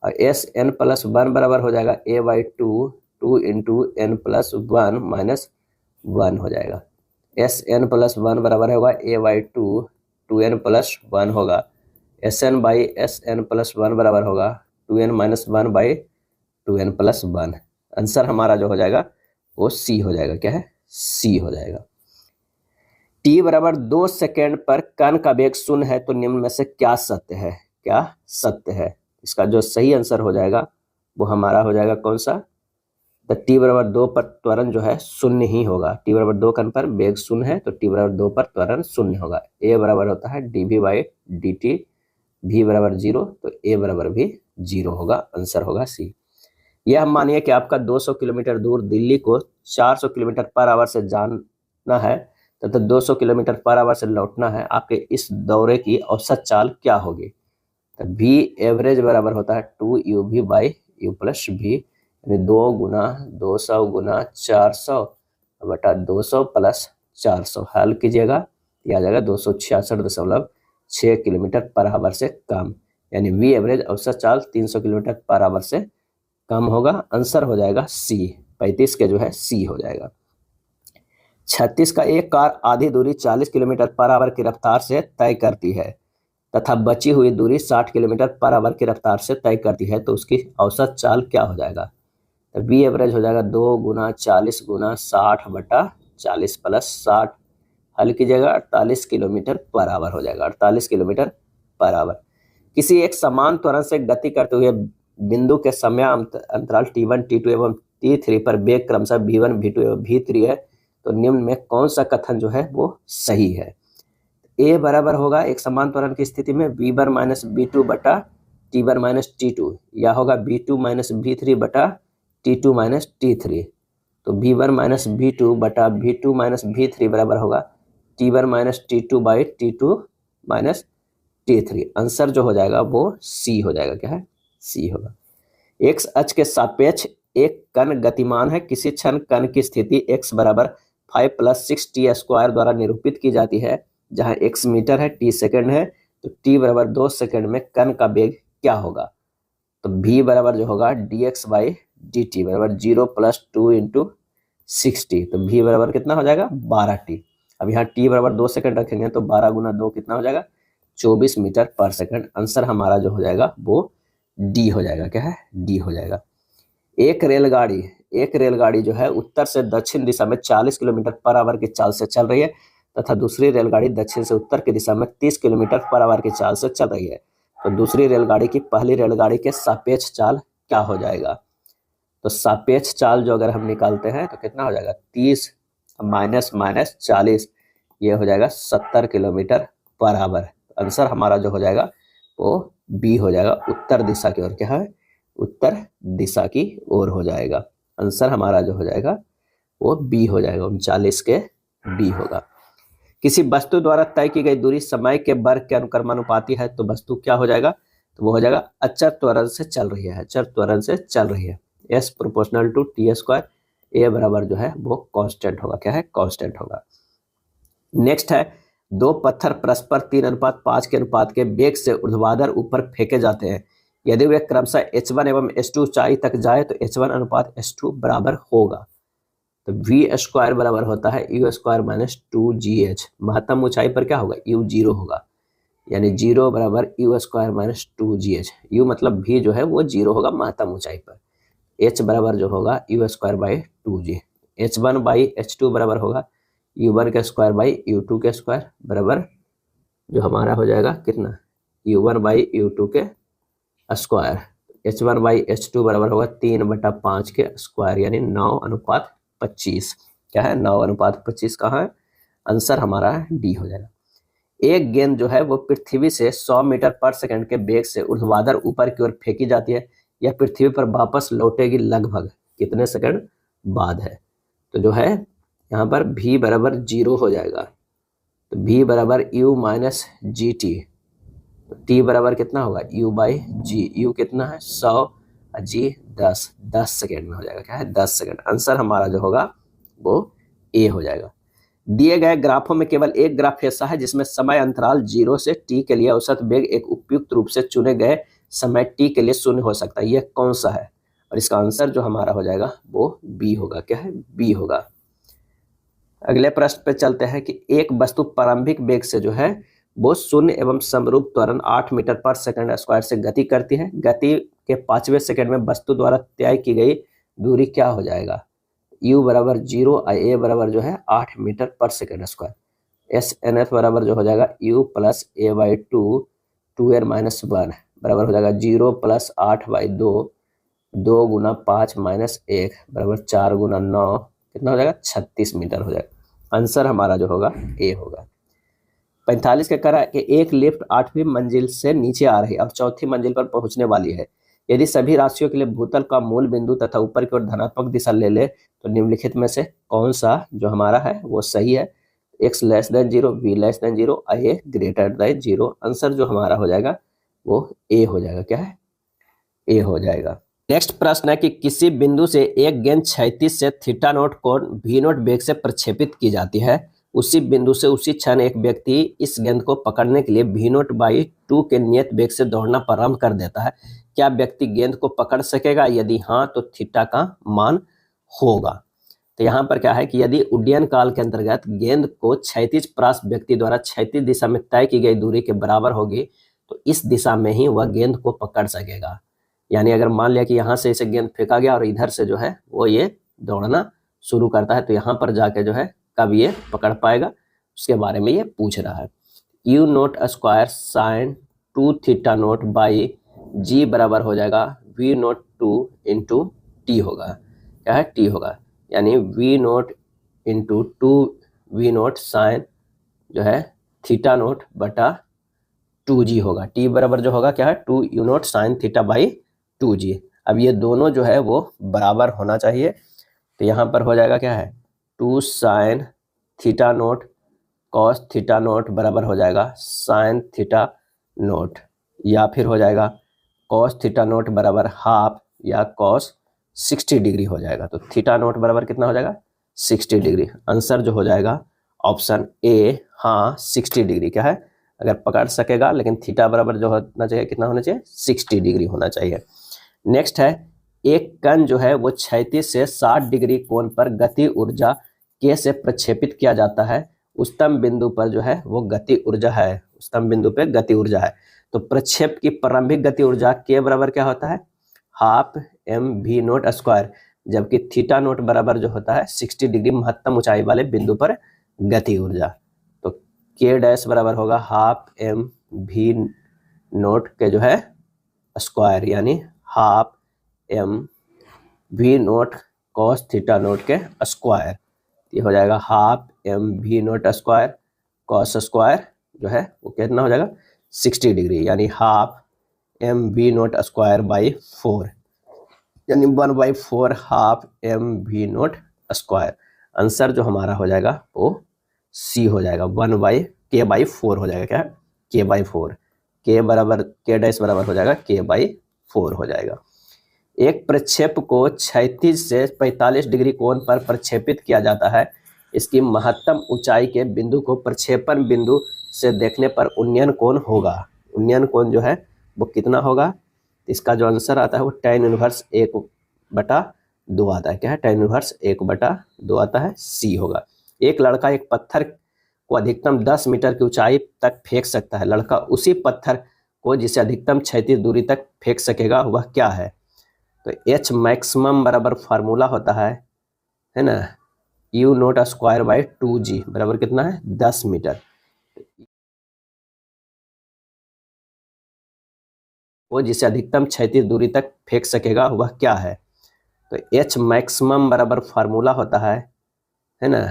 और Sn+1 बराबर हो जाएगा a by 2 into n+1 minus 1 हो जाएगा। Sn+1 बराबर होगा a बाई 2n+1 होगा। Sn बाई Sn+1 बराबर होगा 2n-1 बाई 2n+1। आंसर हमारा जो हो जाएगा वो C हो जाएगा, क्या है C हो जाएगा। t बराबर 2 सेकेंड पर कण का वेग 0 है तो निम्न में से क्या सत्य है, क्या सत्य है। इसका जो सही आंसर हो जाएगा वो हमारा हो जाएगा कौन सा, तो t बराबर 2 पर त्वरण जो है 0 ही होगा। t बराबर 2 कण पर वेग 0 है तो t बराबर 2 पर त्वरण 0 होगा। a बराबर होता है dv बाई dt, v बराबर 0 तो a बराबर भी 0 होगा। आंसर होगा C। यह हम मानिए कि आपका 200 किलोमीटर दूर दिल्ली को 400 किलोमीटर पर आवर से जाना है तथा 200 किलोमीटर पर आवर से लौटना है। आपके इस दौरे की औसत चाल क्या होगी, तो v एवरेज बराबर होता है 2uv by u plus v, यानी 2 गुना 200 गुना 400 बटा 200 प्लस 400। हल कीजिएगा यह आ जाएगा 266.6 किलोमीटर पर आवर से कम, यानी v एवरेज औसत चाल 300 किलोमीटर पर आवर से कम होगा। आंसर हो जाएगा C, 35 के जो है C हो जाएगा। 36 का एक कार आधी दूरी 40 किलोमीटर पर आवर की रफ्तार से तय करती है तथा बची हुई दूरी 60 किलोमीटर पर आवर की रफ्तार से तय करती है, तो उसकी औसत चाल क्या हो जाएगा, तो v एवरेज हो जाएगा 2 गुना 40 गुना 60 बटा 40 प्लस 60। हल कीजिएगा 48 किलोमीटर पर आवर हो जाएगा, 48 किलोमीटर पर आवर। किसी एक समान त्वरण से गति करते हुए बिंदु के समय अंतराल t1 t2 एवं t3 पर वेग क्रमशः v1 v2 एवं v3 है, तो निम्न में कौन सा कथन जो है वो सही है। a बराबर होगा एक समान त्वरण की स्थिति में v1 माइनस v2 बटा t1 माइनस t2, या होगा v2 माइनस v3 बटा t2 माइनस t3, तो v1 माइनस v2 बटा v2 माइनस v3 बराबर होगा t1 minus t2 by t2 minus t3। Answer जो हो जाएगा वो C हो जाएगा, क्या है C होगा। x अक्ष के सापेक्ष एक कण गतिमान है। किसी क्षण कण की स्थिति x बराबर 5 + 6t² द्वारा निरूपित की जाती है, जहां x मीटर है, t सेकंड है, तो t बराबर 2 सेकंड में कण का वेग क्या होगा, तो v बराबर जो होगा dx बाई dt बराबर 0 + 2 × 60, तो v बराबर कितना हो जाएगा 12t। अब यहाँ t बराबर 2 सेकंड रखेंगे तो 12 गुना 2 कितना हो जाएगा 24 मीटर पर सेकंड। आंसर हमारा जो हो जाएगा वो D हो जाएगा, क्या है D हो जाएगा। एक रेलगाड़ी जो है उत्तर से दक्षिण दिशा में 40 किलोमीटर पर आवर की चाल से चल रही है तथा दूसरी रेलगाड़ी दक्षिण से उत्तर की दिशा में 30 किलोमीटर पर आवर की चाल से चल रही है, तो दूसरी रेलगाड़ी की पहली रेलगाड़ी के सापेक्ष चाल क्या हो जाएगा। तो सापेक्ष चाल जो अगर हम निकालते हैं तो कितना हो जाएगा 30 माइनस 40, ये हो जाएगा 70 किलोमीटर पर आवर। आंसर हमारा जो हो जाएगा वो B हो जाएगा, उत्तर दिशा की ओर, क्या है उत्तर दिशा की ओर हो जाएगा। आंसर हमारा जो हो जाएगा वो B हो जाएगा, 39 के B होगा। किसी वस्तु द्वारा तय की गई दूरी समय के वर्ग के अनुक्रमानुपाती है, तो वस्तु क्या हो जाएगा, तो वो हो जाएगा अचर त्वरण से चल रही है, अचर त्वरण से चल रही है। S proportional to t², A बराबर जो है वो कांस्टेंट होगा, क्या है कांस्टेंट होगा। नेक्स्ट है दो पत्थर परस्पर 3:5 के अनुपात के वेग से ऊर्ध्वाधर ऊपर फेंके जाते हैं। यदि वे क्रमशः h1 एवं h2 ऊंचाई तक जाए तो h1 अनुपात h2 बराबर होगा। तो वी स्क्वायर बराबर होता है यू स्क्वायर माइनस 2gh। महत्तम ऊंचाई पर क्या होगा, यू 0 होगा, यानी 0 बराबर you square minus 2gh। You मतलब भी जो है वो 0 होगा महत्तम ऊंचाई पर। h बराबर जो होगा you square by 2g। h1 by h2 बराबर होगा u1 के स्क्वायर बाई u2 के स्क्वायर बराबर जो हमारा हो जाएगा कितना, u1 बाई u2 के स्क्वायर। h1 बाई h2 बराबर होगा 3/5 के स्क्वायर, यानी 9:25। क्या है, 9:25 कहाँ है, आंसर हमारा डी हो जाएगा। एक गेंद जो है वो पृथ्वी से 100 मीटर पर सेकंड के वेग से ऊर्ध्वाधर ऊपर की ओर फेंकी जाती है। यह पृथ्वी पर वापस लौटेगी लगभग कितने सेकंड बाद है। तो जो है यहाँ पर v बराबर 0 हो जाएगा। तो v बराबर u minus G T. t बराबर कितना होगा u बाई जी। u कितना है 100 और g 10 सेकेंड में हो जाएगा। क्या है 10 सेकेंड। आंसर हमारा जो होगा वो ए हो जाएगा। दिए गए ग्राफों में केवल एक ग्राफ ऐसा है जिसमें समय अंतराल 0 से t के लिए औसत वेग एक उपयुक्त रूप से चुने गए समय t के लिए शून्य हो सकता है। यह कौन सा है, और इसका आंसर जो हमारा हो जाएगा वो बी होगा। क्या है, बी होगा। अगले प्रश्न पे चलते हैं कि एक वस्तु प्रारंभिक वेग से जो है वो शून्य एवं समरूप त्वरण 8 मीटर पर सेकंड स्क्वायर से गति करती है। गति के 5वें सेकंड में वस्तु द्वारा तय की गई दूरी क्या हो जाएगा। u बराबर 0 और a बराबर जो है 8 metre per second square. S N F बराबर जो हो जाएगा u plus A by 2n minus 1 बराबर हो जाएगा 0 प्लस 8/2 2 गुना 5 माइनस 1 बराबर 4 गुना 9 कितना हो जाएगा 36 मीटर हो जाएगा। आंसर हमारा जो होगा ए होगा। 45 के करा कि एक लिफ्ट 8वीं मंजिल से नीचे आ रही है और 4थी मंजिल पर पहुंचने वाली है। यदि सभी राशियों के लिए भूतल का मूल बिंदु तथा ऊपर की ओर धनात्मक दिशा ले ले तो निम्नलिखित में से कौन सा जो हमारा है वो सही है। x less than 0, v less than 0, a greater than 0। Answer जो हमारा हो जाएगा वो ए हो जाएगा। क्या है, ए हो जाएगा। नेक्स्ट प्रश्न है कि किसी बिंदु से एक गेंद क्षैतिज से थीटा नोट कोण v नोट वेग से प्रक्षेपित की जाती है। उसी बिंदु से उसी क्षण एक व्यक्ति इस गेंद को पकड़ने के लिए v नोट बाई 2 के नियत वेग से दौड़ना प्रारंभ कर देता है। क्या व्यक्ति गेंद को पकड़ सकेगा, यदि हाँ तो थीटा का मान होगा। तो यहाँ पर क्या है कि यदि उड्डयन काल के अंतर्गत गेंद को क्षैतिज प्रास व्यक्ति द्वारा क्षैतिज दिशा में तय की गई दूरी के बराबर होगी तो इस दिशा में ही वह गेंद को पकड़ सकेगा। यानी अगर मान लिया कि यहाँ से इसे गेंद फेंका गया और इधर से जो है वो ये दौड़ना शुरू करता है तो यहाँ पर जाके जो है कब ये पकड़ पाएगा उसके बारे में ये पूछ रहा है। U nought square sine 2 theta nought by G बराबर हो जाएगा वी नोट 2 इंटू टी होगा। क्या है, टी होगा, यानी V naught into 2 V naught sine जो है थीटा नोट बटा 2g होगा। टी बराबर जो होगा क्या है 2 you note sine theta by 2g। अब ये दोनों जो है वो बराबर होना चाहिए। तो यहाँ पर हो जाएगा क्या है 2 sine theta note cos theta naught बराबर हो जाएगा साइन थीटा नोट, या फिर हो जाएगा कॉस थीटा नोट बराबर हाफ या कॉस 60 डिग्री हो जाएगा। तो थीटा नोट बराबर कितना हो जाएगा 60 डिग्री। आंसर जो हो जाएगा ऑप्शन ए, हाँ 60 डिग्री। क्या है, अगर पकड़ सकेगा, लेकिन थीटा बराबर जो होना चाहिए कितना होना चाहिए 60 डिग्री होना चाहिए। नेक्स्ट है एक कण जो है वो क्षैतिज से 60 डिग्री कोण पर गति ऊर्जा के से प्रक्षेपित किया जाता है। उच्चतम बिंदु पर जो है वो गति ऊर्जा है, उच्चतम बिंदु पे गति ऊर्जा है। तो प्रक्षेप की प्रारंभिक गति ऊर्जा के बराबर क्या होता है half M V naught square, जबकि थीटा नोट बराबर जो होता है 60 डिग्री महत्तम ऊंचाई वाले बिंदु पर गति ऊर्जा। तो के डैश बराबर होगा हाफ एम वी नोट के जो है स्क्वायर, यानी half M V naught cos theta naught के स्क्वायर। ये हो जाएगा half M V naught square cos square जो है वो कितना हो जाएगा 60 डिग्री, यानी half M V naught square by 4, यानी 1/4 half M V naught square. Answer जो हमारा हो जाएगा वो सी हो जाएगा 1/k/4 हो जाएगा। क्या k/4, के बराबर के डैश बराबर हो जाएगा k/4 हो जाएगा। एक प्रक्षेप को क्षैतिज से 45 डिग्री कोण पर प्रक्षेपित किया जाता है। इसकी महत्तम ऊंचाई के बिंदु को प्रक्षेपण बिंदु से देखने पर उन्नयन कोण होगा। उन्नयन कोण जो है वो कितना होगा तो इसका जो आंसर आता है वो tan इनवर्स 1/2 आता है। क्या है? tan इनवर्स 1/2 आता है, सी होगा। एक लड़का एक पत्थर को अधिकतम 10 मीटर की ऊंचाई तक फेंक सकता है। लड़का उसी पत्थर को जिसे अधिकतम क्षैतिज दूरी तक फेंक सकेगा वह क्या है? तो एच मैक्सिमम बराबर फार्मूला होता है ना, U0²/2g बराबर कितना है? 10 मीटर। वो जिसे अधिकतम क्षैतिज दूरी तक फेंक सकेगा वह क्या है? तो एच मैक्सिमम बराबर फार्मूला होता है ना,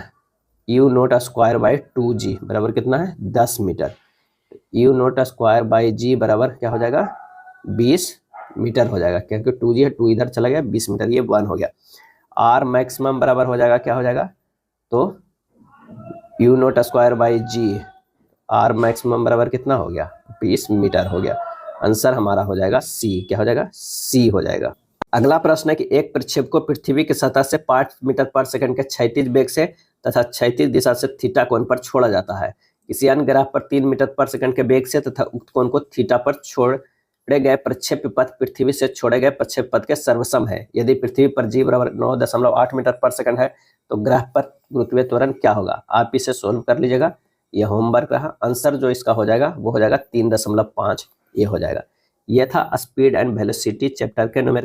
U0²/2g बराबर कितना है? 10 मीटर। U0²/g बराबर क्या हो जाएगा? 20 मीटर हो जाएगा, क्योंकि 2g है, 2 इधर चला गया, 20 मीटर, ये 1 हो गया। आर मैक्सिमम बराबर हो जाएगा, क्या हो जाएगा? तो U0²/g, आर मैक्सिमम बराबर कितना हो गया? 20 मीटर हो गया। आंसर हमारा हो जाएगा सी। क्या हो जाएगा? सी हो जाएगा। अगला प्रश्न है कि एक प्रक्षेप को पृथ्वी की सतह से 5 मीटर पर सेकंड के क्षैतिज वेग से तथा क्षैतिज दिशा से थीटा कोण पर छोड़ा जाता है। किसी अन्य ग्राफ पर 3 मीटर पर सेकंड के वेग से तथा उक्त कोण को थीटा पर छोड़े गए प्रक्षेप्य पथ पृथ्वी से छोड़े गए प्रक्षेप पथ के सर्वसम है। यदि पृथ्वी पर जी बराबर 9.8 मीटर पर सेकंड है तो ग्राफ पर गुरुत्वीय त्वरण क्या होगा? आप इसे सोल्व कर लीजिएगा, यह होमवर्क रहा। आंसर जो इसका हो जाएगा वो हो जाएगा 3.5, ये हो जाएगा। यह था स्पीड एंड वेलोसिटी चैप्टर के न्यूमेरिकल